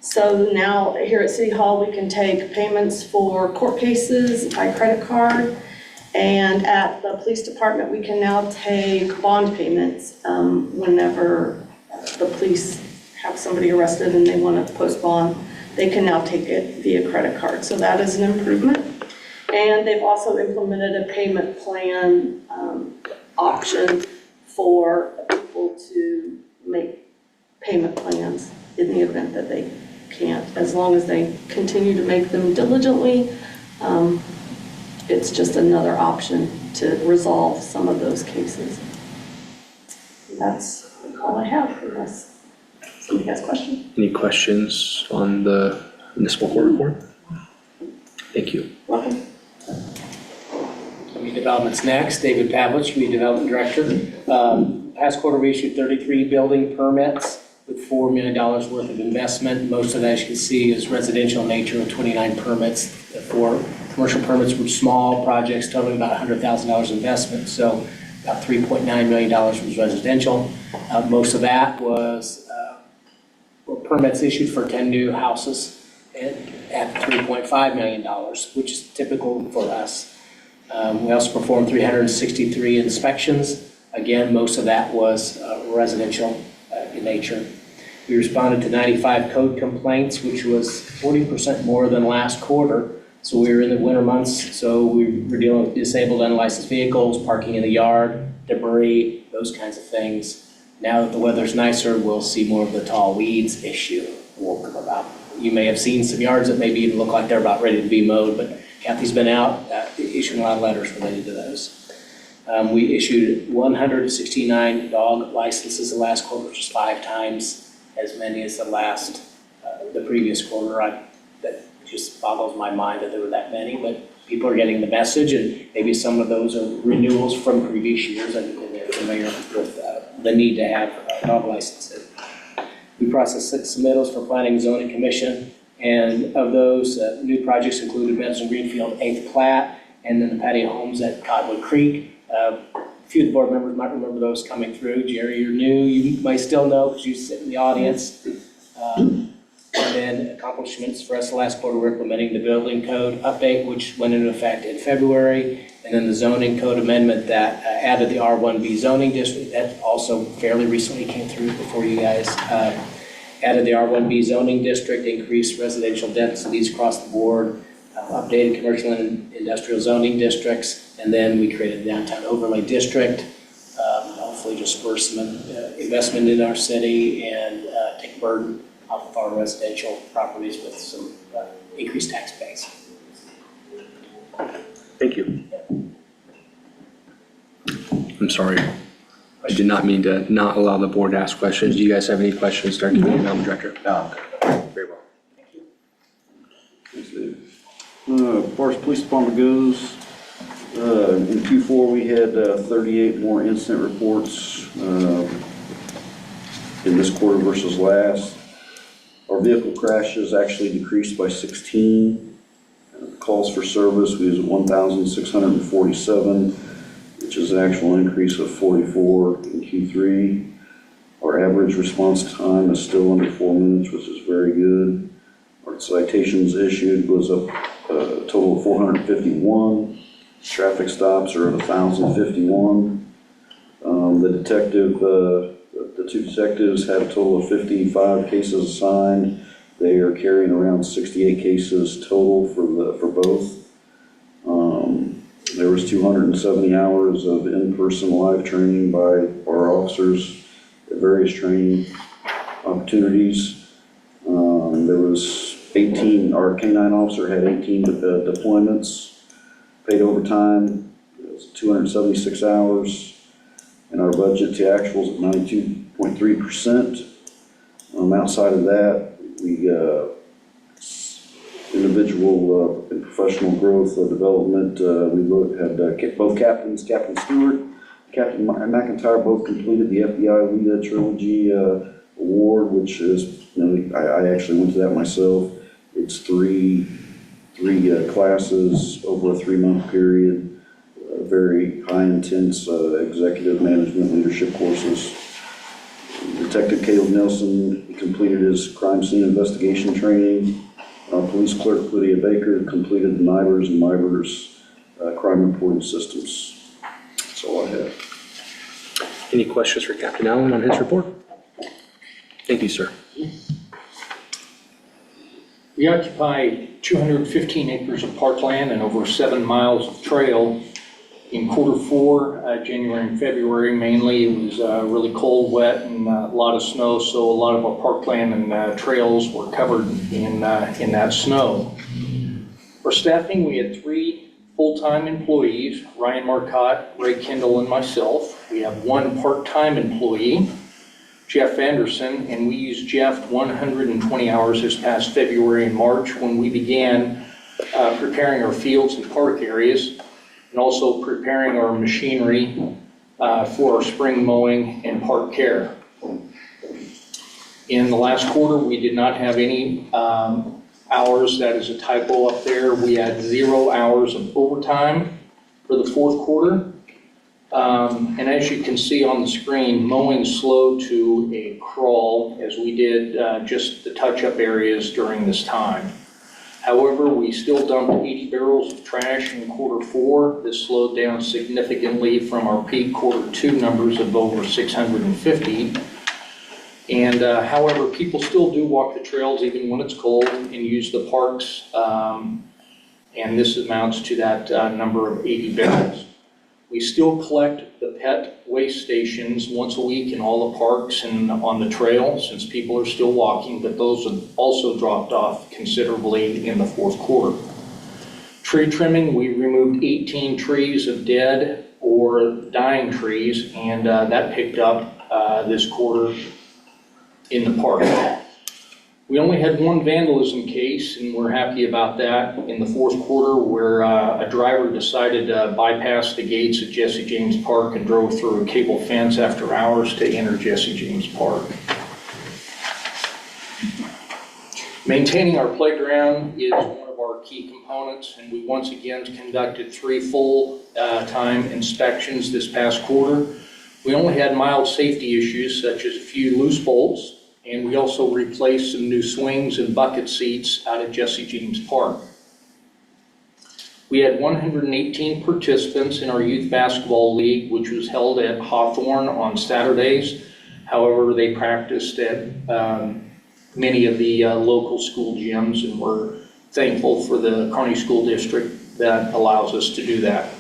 [SPEAKER 17] So now here at City Hall, we can take payments for court cases by credit card. And at the police department, we can now take bond payments whenever the police have somebody arrested and they want to post bond. They can now take it via credit card. So that is an improvement. And they've also implemented a payment plan option for people to make payment plans in the event that they can't, as long as they continue to make them diligently. It's just another option to resolve some of those cases. That's all I have, unless somebody has questions.
[SPEAKER 1] Any questions on the municipal court report? Thank you.
[SPEAKER 17] Welcome.
[SPEAKER 4] Community Development's next. David Pavlich, Community Development Director. Past quarter, we issued 33 building permits with $4 million worth of investment. Most of that, as you can see, is residential in nature with 29 permits. The 4 commercial permits were small projects totaling about $100,000 investment. So about $3.9 million was residential. Most of that was were permits issued for 10 new houses at $3.5 million, which is typical for us. We also performed 363 inspections. Again, most of that was residential in nature. We responded to 95 code complaints, which was 40% more than last quarter. So we were in the winter months, so we were dealing with disabled, unlicensed vehicles, parking in the yard, debris, those kinds of things. Now that the weather's nicer, we'll see more of the tall weeds issue will come about. You may have seen some yards that maybe even look like they're about ready to be mowed, but Kathy's been out issuing a lot of letters related to those. We issued 169 dog licenses the last quarter, which is 5 times as many as the previous quarter. That just boggles my mind that there were that many, but people are getting the message, and maybe some of those are renewals from previous years, and they're familiar with the need to have dog licenses. We processed 6 submittals for Planning and Zoning Commission, and of those, new projects included Benson Greenfield 8th plat, and then the patio homes at Cottonwood Creek. A few of the board members might remember those coming through. Jerry, you're new. You might still know because you sit in the audience. And then accomplishments for us last quarter, we're implementing the building code update, which went into effect in February. And then the zoning code amendment that added the R1B zoning district, that also fairly recently came through before you guys. Added the R1B zoning district, increased residential densities across the board, updated commercial and industrial zoning districts, and then we created a downtown overlay district. Hopefully just spur some investment in our city and take burden off of our residential properties with some increased tax base.
[SPEAKER 1] Thank you. I'm sorry. I did not mean to not allow the board to ask questions. Do you guys have any questions, Director Development Director?
[SPEAKER 10] No.
[SPEAKER 1] Very well.
[SPEAKER 8] Thanks, Dave. As far as police department goes, in Q4, we had 38 more incident reports in this quarter versus last. Our vehicle crashes actually decreased by 16. Calls for service, we was at 1,647, which is an actual increase of 44 in Q3. Our average response time is still under 4 minutes, which is very good. Our citations issued was up a total of 451. Traffic stops are at 1,051. The two detectives had a total of 55 cases assigned. They are carrying around 68 cases total for both. There was 270 hours of in-person live training by our officers at various training opportunities. There was 18, our K-9 officer had 18 deployments, paid overtime, it was 276 hours, and our budget to actuals at 92.3%. Outside of that, we individual and professional growth development, we had both captains, Captain Stewart, Captain McIntyre, both completed the FBI LEADA Trilogy Award, which is, I actually went to that myself. It's three classes over a 3-month period, very high intense executive management leadership courses. Detective Caleb Nelson completed his crime scene investigation training. Police clerk Lydia Baker completed the NIBRS and MIBRS crime reporting systems. That's all I have.
[SPEAKER 1] Any questions for Captain Allen on his report? Thank you, sir.
[SPEAKER 14] We occupy 215 acres of parkland and over 7 miles of trail. In Q4, January and February mainly, it was really cold, wet, and a lot of snow, so a lot of our parkland and trails were covered in that snow. For staffing, we had 3 full-time employees, Ryan Marcotte, Ray Kendall, and myself. We have 1 part-time employee, Jeff Anderson, and we used Jeff 120 hours this past February and March when we began preparing our fields and park areas, and also preparing our machinery for our spring mowing and park care. In the last quarter, we did not have any hours. That is a typo up there. We had 0 hours of overtime for the Q4. And as you can see on the screen, mowing slowed to a crawl as we did just the touch-up areas during this time. However, we still dumped 80 barrels of trash in Q4. This slowed down significantly from our peak Q2 numbers of over 650. And however, people still do walk the trails even when it's cold and use the parks. And this amounts to that number of 80 barrels. We still collect the pet waste stations once a week in all the parks and on the trail since people are still walking, but those have also dropped off considerably in the Q4. Tree trimming, we removed 18 trees of dead or dying trees, and that picked up this quarter in the park. We only had 1 vandalism case, and we're happy about that in the Q4 where a driver decided to bypass the gates at Jesse James Park and drove through a cable fence after hours to enter Jesse James Park. Maintaining our playground is one of our key components, and we once again conducted 3 full-time inspections this past quarter. We only had mild safety issues such as a few loose bolts And we also replaced some new swings and bucket seats out at Jesse James Park. We had 118 participants in our youth basketball league, which was held at Hawthorne on Saturdays. However, they practiced at many of the local school gyms, and we're thankful for the Kearney School District that allows us to do that.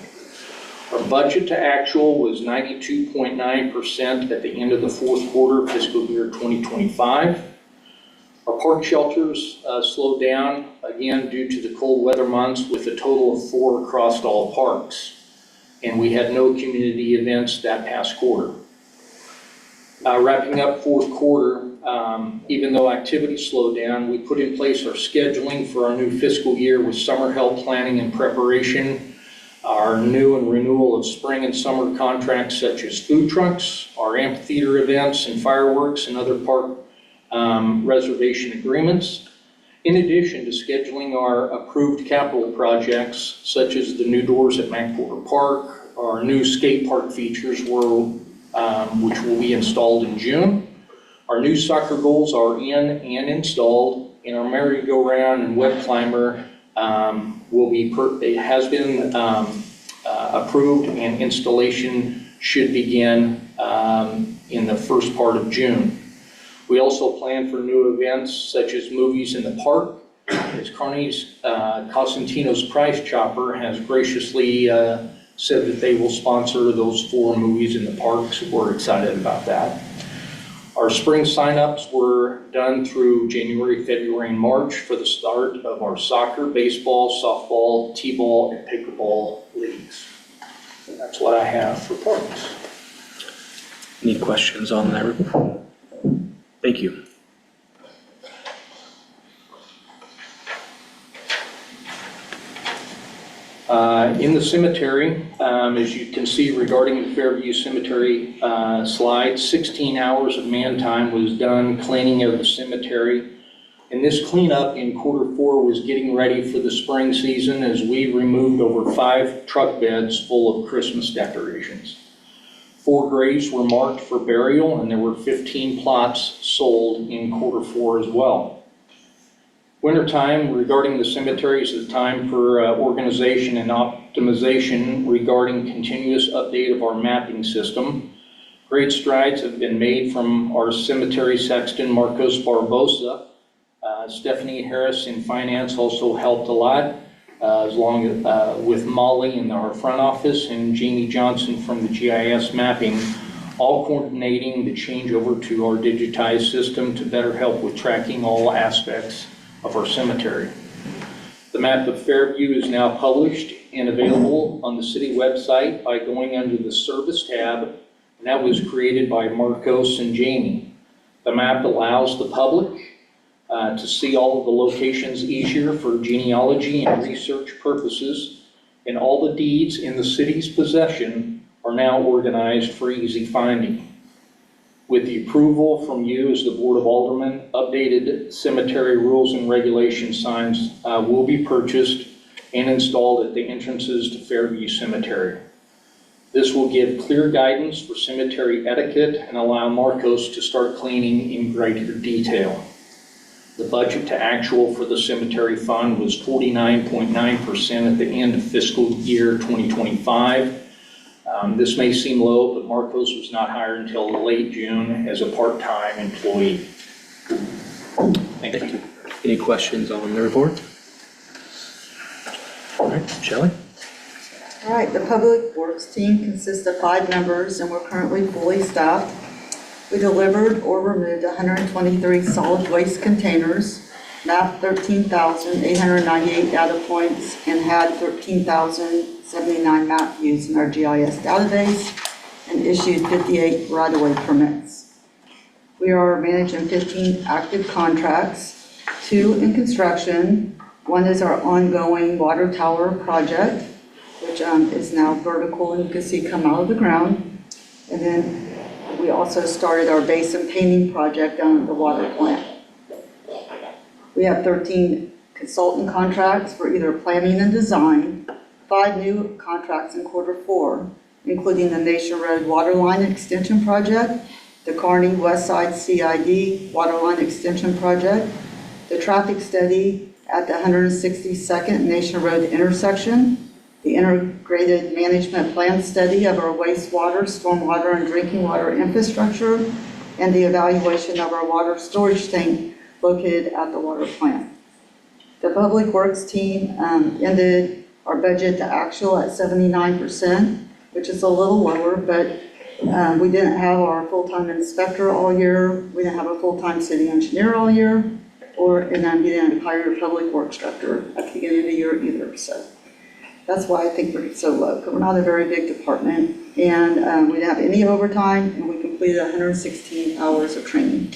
[SPEAKER 14] Our budget to actual was 92.9% at the end of the fourth quarter of fiscal year 2025. Our park shelters slowed down again due to the cold weather months, with a total of 4 across all parks. And we had no community events that past quarter. Wrapping up fourth quarter, even though activity slowed down, we put in place our scheduling for our new fiscal year with summer help planning and preparation, our new and renewal of spring and summer contracts such as food trucks, our amphitheater events and fireworks and other park reservation agreements, in addition to scheduling our approved capital projects such as the new doors at McWhorter Park, our new skate park features which will be installed in June. Our new soccer goals are in and installed, and our merry-go-round and web climber has been approved, and installation should begin in the first part of June. We also plan for new events such as movies in the park, as Kearney's Cosentino's Price Chopper has graciously said that they will sponsor those 4 movies in the park, so we're excited about that. Our spring signups were done through January, February, and March for the start of our soccer, baseball, softball, t-ball, and pickleball leagues. And that's what I have for parks.
[SPEAKER 1] Any questions on that report? Thank you.
[SPEAKER 14] In the cemetery, as you can see regarding the Fairview Cemetery slide, 16 hours of man time was done cleaning of the cemetery. And this cleanup in quarter 4 was getting ready for the spring season, as we removed over 5 truck beds full of Christmas decorations. 4 graves were marked for burial, and there were 15 plots sold in quarter 4 as well. Wintertime regarding the cemeteries is time for organization and optimization regarding continuous update of our mapping system. Great strides have been made from our cemetery sexton, Marcos Barbosa. Stephanie Harris in finance also helped a lot, with Molly in our front office and Jamie Johnson from the GIS mapping, all coordinating the changeover to our digitized system to better help with tracking all aspects of our cemetery. The map of Fairview is now published and available on the city website by going under the Service tab, and that was created by Marcos and Jamie. The map allows the public to see all of the locations easier for genealogy and research purposes, and all the deeds in the city's possession are now organized for easy finding. With the approval from you as the Board of Aldermen, updated cemetery rules and regulation signs will be purchased and installed at the entrances to Fairview Cemetery. This will give clear guidance for cemetery etiquette and allow Marcos to start cleaning in greater detail. The budget to actual for the cemetery fund was 49.9% at the end of fiscal year 2025. This may seem low, but Marcos was not hired until late June as a part-time employee. Thank you.
[SPEAKER 1] Any questions on the report? All right, Shelley?
[SPEAKER 13] All right, the Public Works team consists of 5 members, and we're currently fully staffed. We delivered or removed 123 solid waste containers, mapped 13,898 data points, and had 13,079 map views in our GIS database, and issued 58 right-of-way permits. We are managing 15 active contracts, 2 in construction. 1 is our ongoing water tower project, which is now vertical and you can see come out of the ground. And then we also started our basin painting project down at the water plant. We have 13 consultant contracts for either planning and design, 5 new contracts in quarter 4, including the Nation Road Water Line Extension Project, the Kearney West Side CID Waterline Extension Project, the traffic study at the 162nd Nation Road intersection, the integrated management plan study of our wastewater, stormwater, and drinking water infrastructure, and the evaluation of our water storage tank located at the water plant. The Public Works team ended our budget to actual at 79%, which is a little lower, but we didn't have our full-time inspector all year, we didn't have a full-time city engineer all year, and then we didn't hire a public works director at the beginning of the year either. So that's why I think we're so low, because we're not a very big department, and we didn't have any overtime, and we completed 116 hours of training.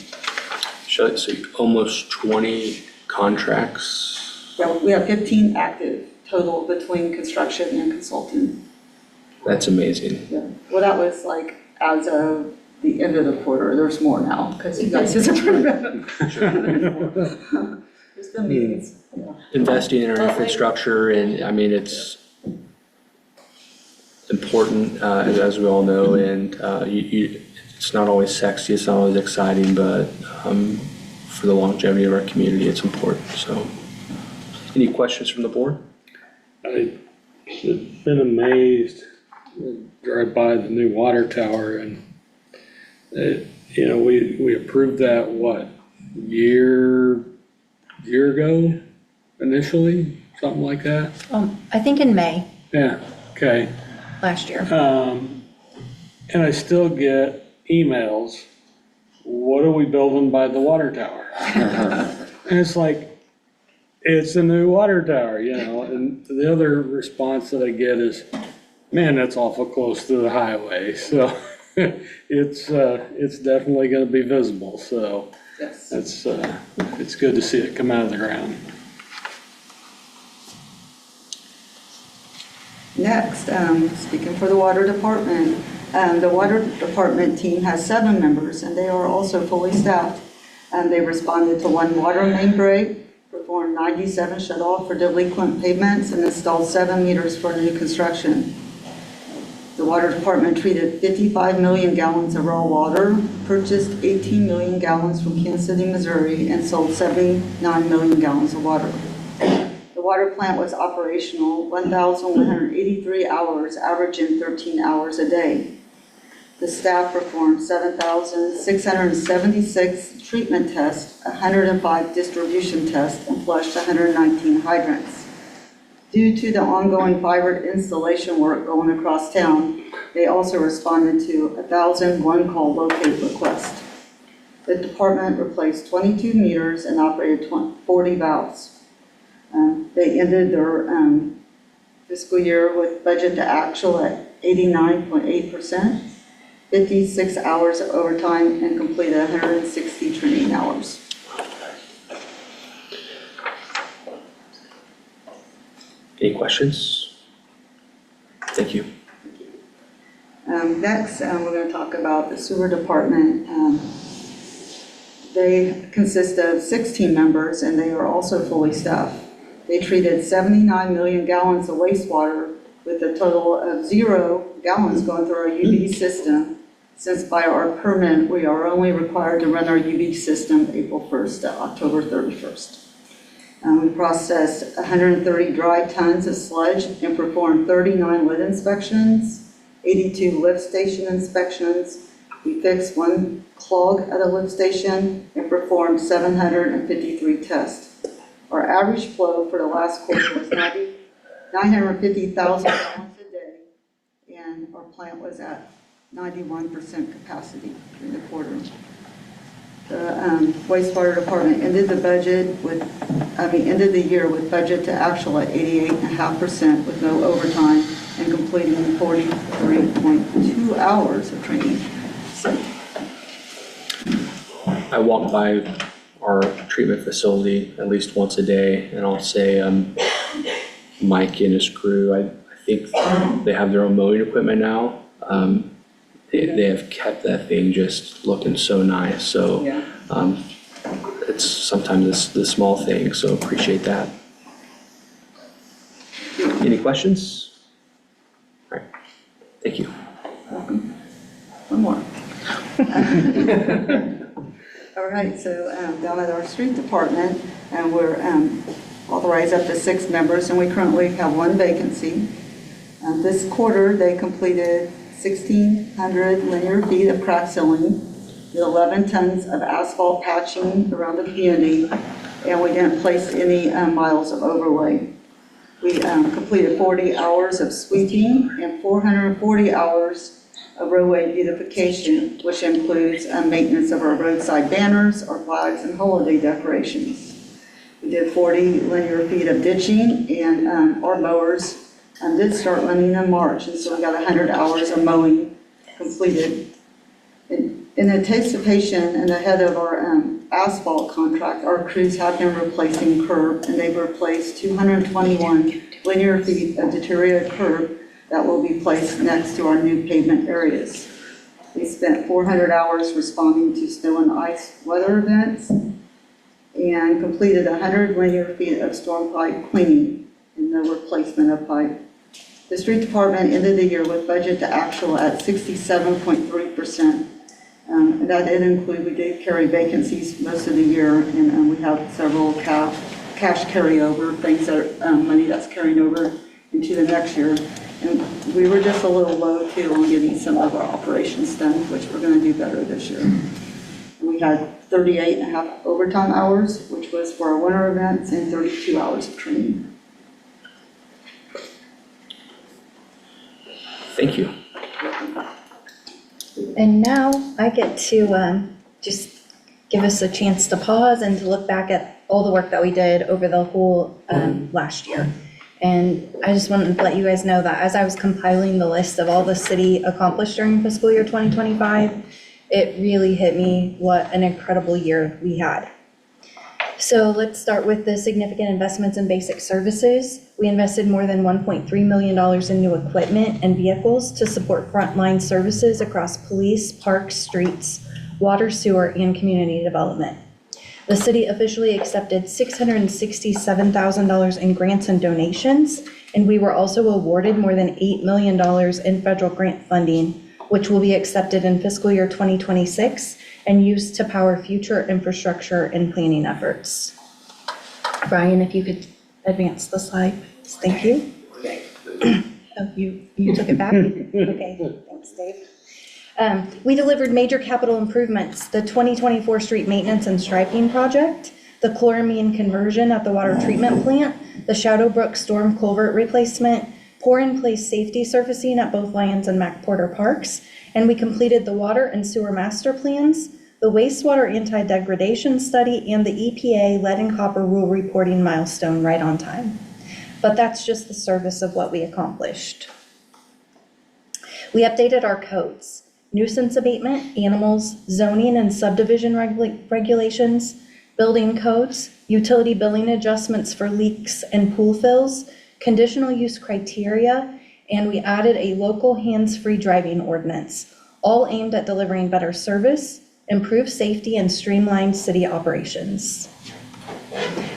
[SPEAKER 1] So almost 20 contracts.
[SPEAKER 13] Yeah, we have 15 active total between construction and consulting.
[SPEAKER 1] That's amazing.
[SPEAKER 13] Yeah. Well, that was like as of the end of the quarter. There's more now because you guys just approved it. There's been meetings. Yeah.
[SPEAKER 1] Investing in our infrastructure, and I mean, it's important, as we all know, and it's not always sexy, it's not always exciting, but for the longevity of our community, it's important. So, any questions from the board?
[SPEAKER 9] I've been amazed, drive by the new water tower, and we approved that, what, year ago initially, something like that?
[SPEAKER 5] I think in May
[SPEAKER 9] Yeah, okay.
[SPEAKER 5] last year.
[SPEAKER 9] And I still get emails, what are we building by the water tower? And it's like, it's a new water tower, and the other response that I get is, man, that's awful close to the highway. So it's definitely going to be visible. So
[SPEAKER 13] Yes.
[SPEAKER 9] it's good to see it come out of the ground.
[SPEAKER 13] Next, speaking for the water department, the water department team has 7 members, and they are also fully staffed. They responded to 1 water main break, performed 97 shut-off for delinquent pavements, and installed 7 meters for new construction. The water department treated 55 million gallons of raw water, purchased 18 million gallons from Kansas City, Missouri, and sold 79 million gallons of water. The water plant was operational 1,183 hours, averaging 13 hours a day. The staff performed 7,676 treatment tests, 105 distribution tests, and flushed 119 hydrants. Due to the ongoing fiber installation work going across town, they also responded to 1,001 call locate requests. The department replaced 22 meters and operated 40 valves. They ended their fiscal year with budget to actual at 89.8%, 56 hours of overtime, and completed 160 training hours.
[SPEAKER 1] Any questions? Thank you.
[SPEAKER 13] Next, we're going to talk about the sewer department. They consist of 16 members, and they are also fully staffed. They treated 79 million gallons of wastewater with a total of 0 gallons going through our UV system, since by our permit, we are only required to run our UV system April 1st to October 31st. We processed 130 dry tons of sludge and performed 39 lid inspections, 82 lift station inspections. We fixed 1 clog at a lift station and performed 753 tests. Our average flow for the last quarter was 950,000 gallons a day, and our plant was at 91% capacity during the quarter. The wastewater department ended the year with budget to actual at 88.5% with no overtime and completing 43.2 hours of training. So,
[SPEAKER 1] I walk by our treatment facility at least once a day, and I'll say Mike and his crew, I think they have their own mowing equipment now. They have kept that thing just looking so nice. So
[SPEAKER 13] yeah.
[SPEAKER 1] it's sometimes the small things, so appreciate that. Any questions? All right, thank you.
[SPEAKER 13] Welcome. One more. All right, so down at our street department, and we're authorized up to 6 members, and we currently have 1 vacancy. This quarter, they completed 1,600 linear feet of crack sealing, with 11 tons of asphalt patching around the community, and we didn't place any miles of overlay. We completed 40 hours of sweeping and 440 hours of roadway beautification, which includes maintenance of our roadside banners, our flags, and holiday decorations. We did 40 linear feet of ditching, and our mowers did start running in March, and so we got 100 hours of mowing completed. In anticipation and ahead of our asphalt contract, our crews have been replacing curb, and they've replaced 221 linear feet of deteriorated curb that will be placed next to our new pavement areas. We spent 400 hours responding to snow and ice weather events and completed 100 linear feet of storm pipe cleaning and no replacement of pipe. The street department ended the year with budget to actual at 67.3%. And that did include, we did carry vacancies most of the year, and we have several cash carryover, things that are money that's carrying over into the next year. And we were just a little low too on getting some of our operations done, which we're going to do better this year. And we had 38 and a half overtime hours, which was for our winter events, and 32 hours of training.
[SPEAKER 1] Thank you.
[SPEAKER 5] And now I get to just give us a chance to pause and to look back at all the work that we did over the whole last year. And I just wanted to let you guys know that as I was compiling the list of all the city accomplished during fiscal year 2025, it really hit me what an incredible year we had. So let's start with the significant investments in basic services. We invested more than $1.3 million in new equipment and vehicles to support frontline services across police, parks, streets, water, sewer, and community development. The city officially accepted $667,000 in grants and donations, and we were also awarded more than $8 million in federal grant funding, which will be accepted in fiscal year 2026 and used to power future infrastructure and planning efforts. Brian, if you could advance the slide, thank you. Oh, you took it back? Okay, thanks, Dave. We delivered major capital improvements, the 2024 street maintenance and striping project, the chloramine conversion at the water treatment plant, the Shadowbrook storm culvert replacement, pour-in-place safety surfacing at both Lyons and McPorter Parks, and we completed the water and sewer master plans, the wastewater anti-degradation study, and the EPA lead and copper rule reporting milestone right on time. But that's just the service of what we accomplished. We updated our codes, nuisance abatement, animals, zoning and subdivision regulations, building codes, utility billing adjustments for leaks and pool fills, conditional use criteria, and we added a local hands-free driving ordinance, all aimed at delivering better service, improved safety, and streamlined city operations.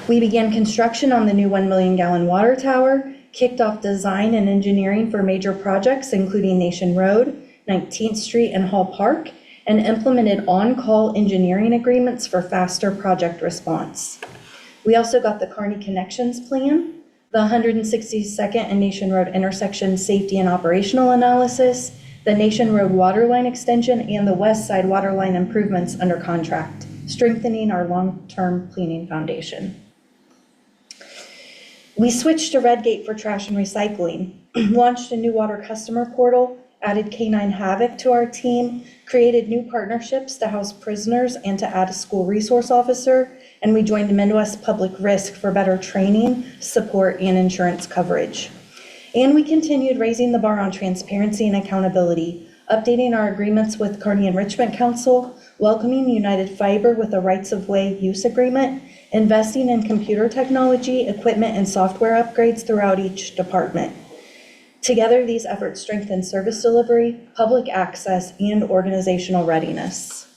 [SPEAKER 5] We began construction on the new 1 million gallon water tower, kicked off design and engineering for major projects including Nation Road, 19th Street, and Hall Park, and implemented on-call engineering agreements for faster project response. We also got the Kearney Connections Plan, the 162nd and Nation Road intersection safety and operational analysis, the Nation Road water line extension, and the West Side water line improvements under contract, strengthening our long-term cleaning foundation. We switched to Redgate for trash and recycling, launched a new water customer portal, added K9 Havoc to our team, created new partnerships to house prisoners and to add a school resource officer, and we joined Midwest Public Risk for better training, support, and insurance coverage. And we continued raising the bar on transparency and accountability, updating our agreements with Kearney Enrichment Council, welcoming United Fiber with a rights-of-way use agreement, investing in computer technology, equipment, and software upgrades throughout each department. Together, these efforts strengthen service delivery, public access, and organizational readiness.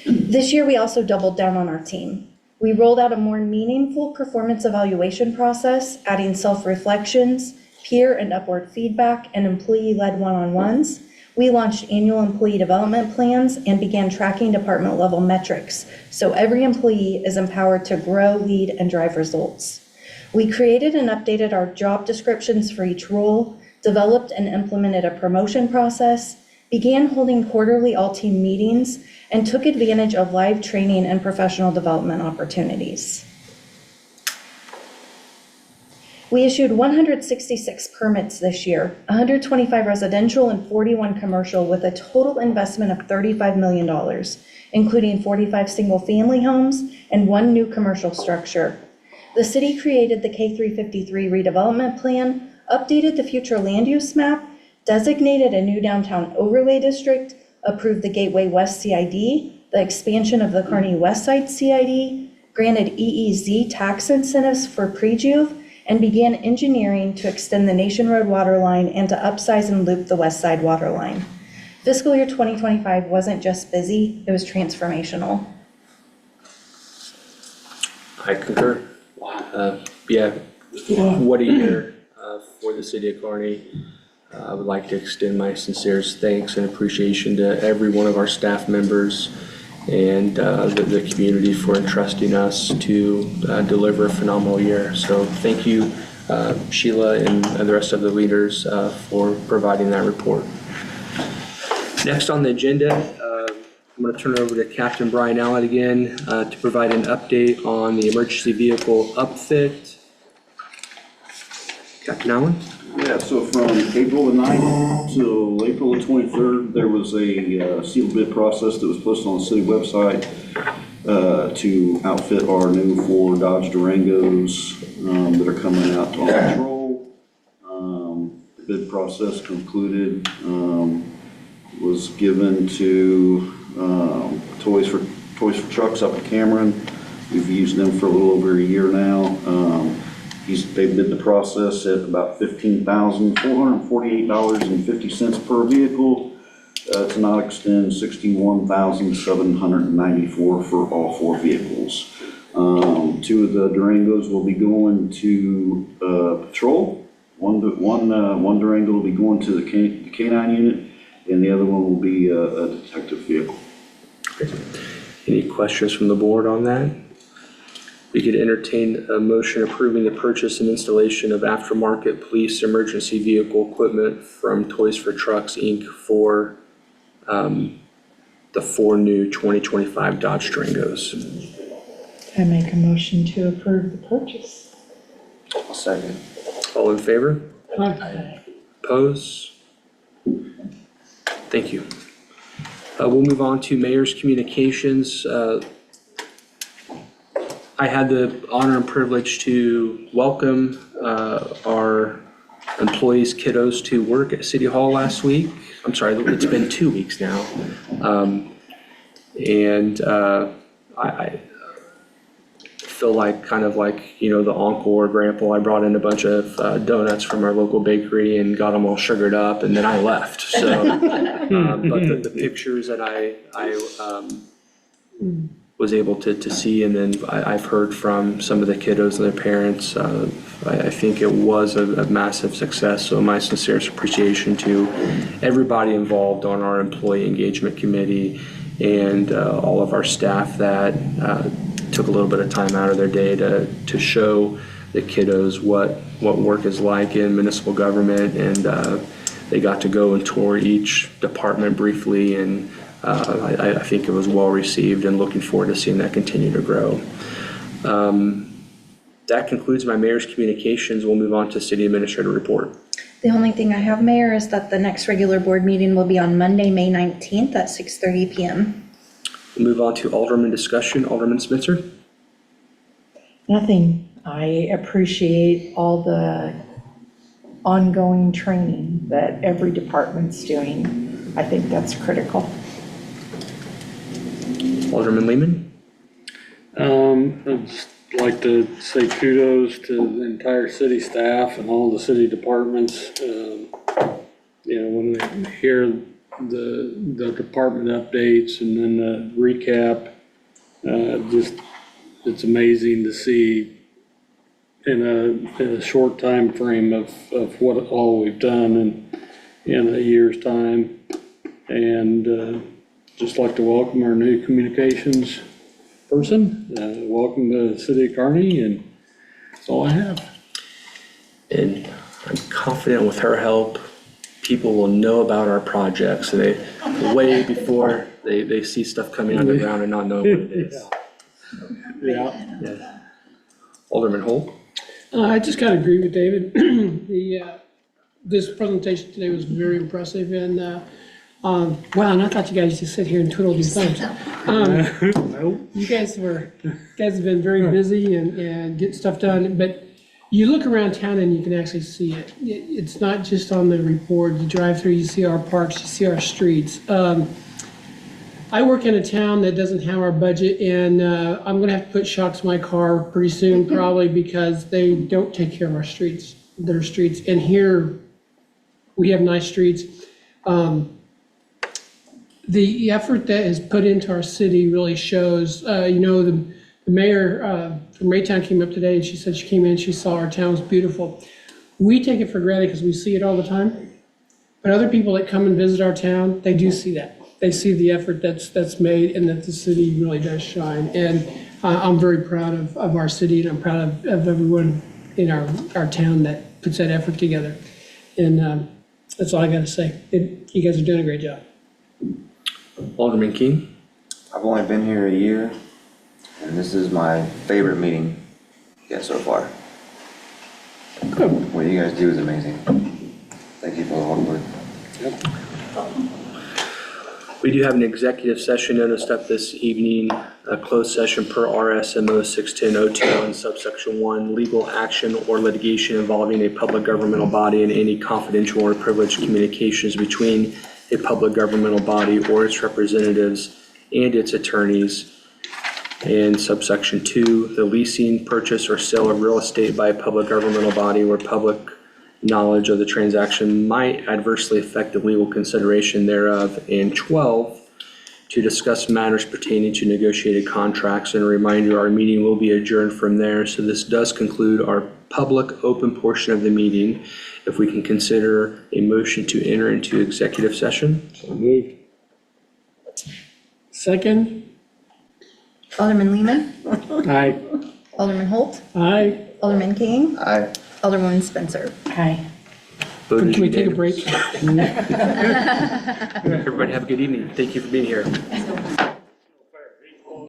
[SPEAKER 5] This year, we also doubled down on our team. We rolled out a more meaningful performance evaluation process, adding self-reflections, peer and upward feedback, and employee-led one-on-ones. We launched annual employee development plans and began tracking department level metrics, so every employee is empowered to grow, lead, and drive results. We created and updated our job descriptions for each role, developed and implemented a promotion process, began holding quarterly all-team meetings, and took advantage of live training and professional development opportunities. We issued 166 permits this year, 125 residential and 41 commercial, with a total investment of $35 million, including 45 single-family homes and 1 new commercial structure. The city created the K353 redevelopment plan, updated the future land use map, designated a new downtown overlay district, approved the Gateway West CID, the expansion of the Kearney West Side CID, granted EEZ tax incentives for pre-juve, and began engineering to extend the Nation Road water line and to upsize and loop the West Side water line. Fiscal year 2025 wasn't just busy, it was transformational.
[SPEAKER 1] I concur. Yeah, what a year for the city of Kearney. I would like to extend my sincerest thanks and appreciation to every one of our staff members and the community for entrusting us to deliver a phenomenal year. So thank you, Sheila, and the rest of the leaders for providing that report. Next on the agenda, I'm going to turn it over to Captain Brian Allen again to provide an update on the emergency vehicle upfit. Captain Allen?
[SPEAKER 8] Yeah, so from April the 9th till April the 23rd, there was a sealed bid process that was posted on the city website to outfit our new 4 Dodge Durangos that are coming out on patrol. The bid process concluded, was given to Toys for Trucks up in Cameron. We've used them for a little over a year now. They bid the process at about $15,448.50 per vehicle to not extend $61,794 for all 4 vehicles. 2 of the Durangos will be going to patrol. One Durango will be going to the K9 unit, and the other one will be a detective vehicle.
[SPEAKER 1] Any questions from the board on that? We could entertain a motion approving the purchase and installation of aftermarket police emergency vehicle equipment from Toys for Trucks, Inc. for the 4 new 2025 Dodge Durangos.
[SPEAKER 11] I make a motion to approve the purchase.
[SPEAKER 10] I'll second.
[SPEAKER 1] All in favor?
[SPEAKER 11] Aye.
[SPEAKER 1] Oppose? Thank you. We'll move on to mayor's communications. I had the honor and privilege to welcome our employees' kiddos to work at City Hall last week. I'm sorry, it's been 2 weeks now. I feel like kind of like, the uncle or grandpa. I brought in a bunch of donuts from our local bakery and got them all sugared up, and then I left. So, but the pictures that I was able to see, and then I've heard from some of the kiddos and their parents, I think it was a massive success. So my sincerest appreciation to everybody involved on our employee engagement committee and all of our staff that took a little bit of time out of their day to show the kiddos what work is like in municipal government, and they got to go and tour each department briefly, and I think it was well received, and looking forward to seeing that continue to grow. That concludes my mayor's communications. We'll move on to city administrator report.
[SPEAKER 5] The only thing I have, Mayor, is that the next regular board meeting will be on Monday, May 19th at 6:30 p.m.
[SPEAKER 1] We'll move on to alderman discussion. Alderman Spitzer.
[SPEAKER 11] Nothing. I appreciate all the ongoing training that every department's doing. I think that's critical.
[SPEAKER 1] Alderman Lehman.
[SPEAKER 9] I'd just like to say kudos to the entire city staff and all the city departments. When they hear the department updates and then the recap, it's amazing to see in a short time frame of what all we've done in a year's time. And just like to welcome our new communications person. Welcome to the city of Kearney, and that's all I have.
[SPEAKER 1] And I'm confident with her help, people will know about our projects way before they see stuff coming out of the ground and not know what it is.
[SPEAKER 9] Yeah.
[SPEAKER 1] Alderman Holt?
[SPEAKER 18] I just kind of agree with David. This presentation today was very impressive, and wow, and I thought you guys just sit here and twiddle your thumbs. You guys have been very busy and get stuff done, but you look around town and you can actually see it. It's not just on the report. You drive through, you see our parks, you see our streets. I work in a town that doesn't have our budget, and I'm gonna have to put shocks in my car pretty soon, probably because they don't take care of our streets, their streets. And here, we have nice streets. The effort that is put into our city really shows. The mayor from Raytown came up today, and she said she came in, she saw our town was beautiful. We take it for granted because we see it all the time. But other people that come and visit our town, they do see that. They see the effort that's made and that the city really does shine. And I'm very proud of our city, and I'm proud of everyone in our town that puts that effort together. And that's all I got to say. You guys are doing a great job.
[SPEAKER 1] Alderman King?
[SPEAKER 10] I've only been here a year, and this is my favorite meeting yet so far.
[SPEAKER 18] Good.
[SPEAKER 10] What you guys do is amazing. Thank you for the hard work.
[SPEAKER 1] We do have an executive session noticed up this evening, a closed session per RSMO 610-02 subsection 1, legal action or litigation involving a public governmental body and any confidential or privileged communications between a public governmental body or its representatives and its attorneys. And subsection 2, the leasing, purchase, or sale of real estate by a public governmental body where public knowledge of the transaction might adversely affect the legal consideration thereof. And 12, to discuss matters pertaining to negotiated contracts. And a reminder, our meeting will be adjourned from there. So this does conclude our public open portion of the meeting. If we can consider a motion to enter into executive session.
[SPEAKER 9] So moved.
[SPEAKER 18] Second?
[SPEAKER 5] Alderman Lehman,
[SPEAKER 9] Aye.
[SPEAKER 5] Alderman Holt,
[SPEAKER 18] Aye.
[SPEAKER 5] Alderman King,
[SPEAKER 10] Aye.
[SPEAKER 5] Alderwoman Spencer.
[SPEAKER 11] Hi.
[SPEAKER 1] Vote is
[SPEAKER 18] Can we take a
[SPEAKER 1] unanimous.
[SPEAKER 18] break?
[SPEAKER 1] Everybody have a good evening. Thank you for being here.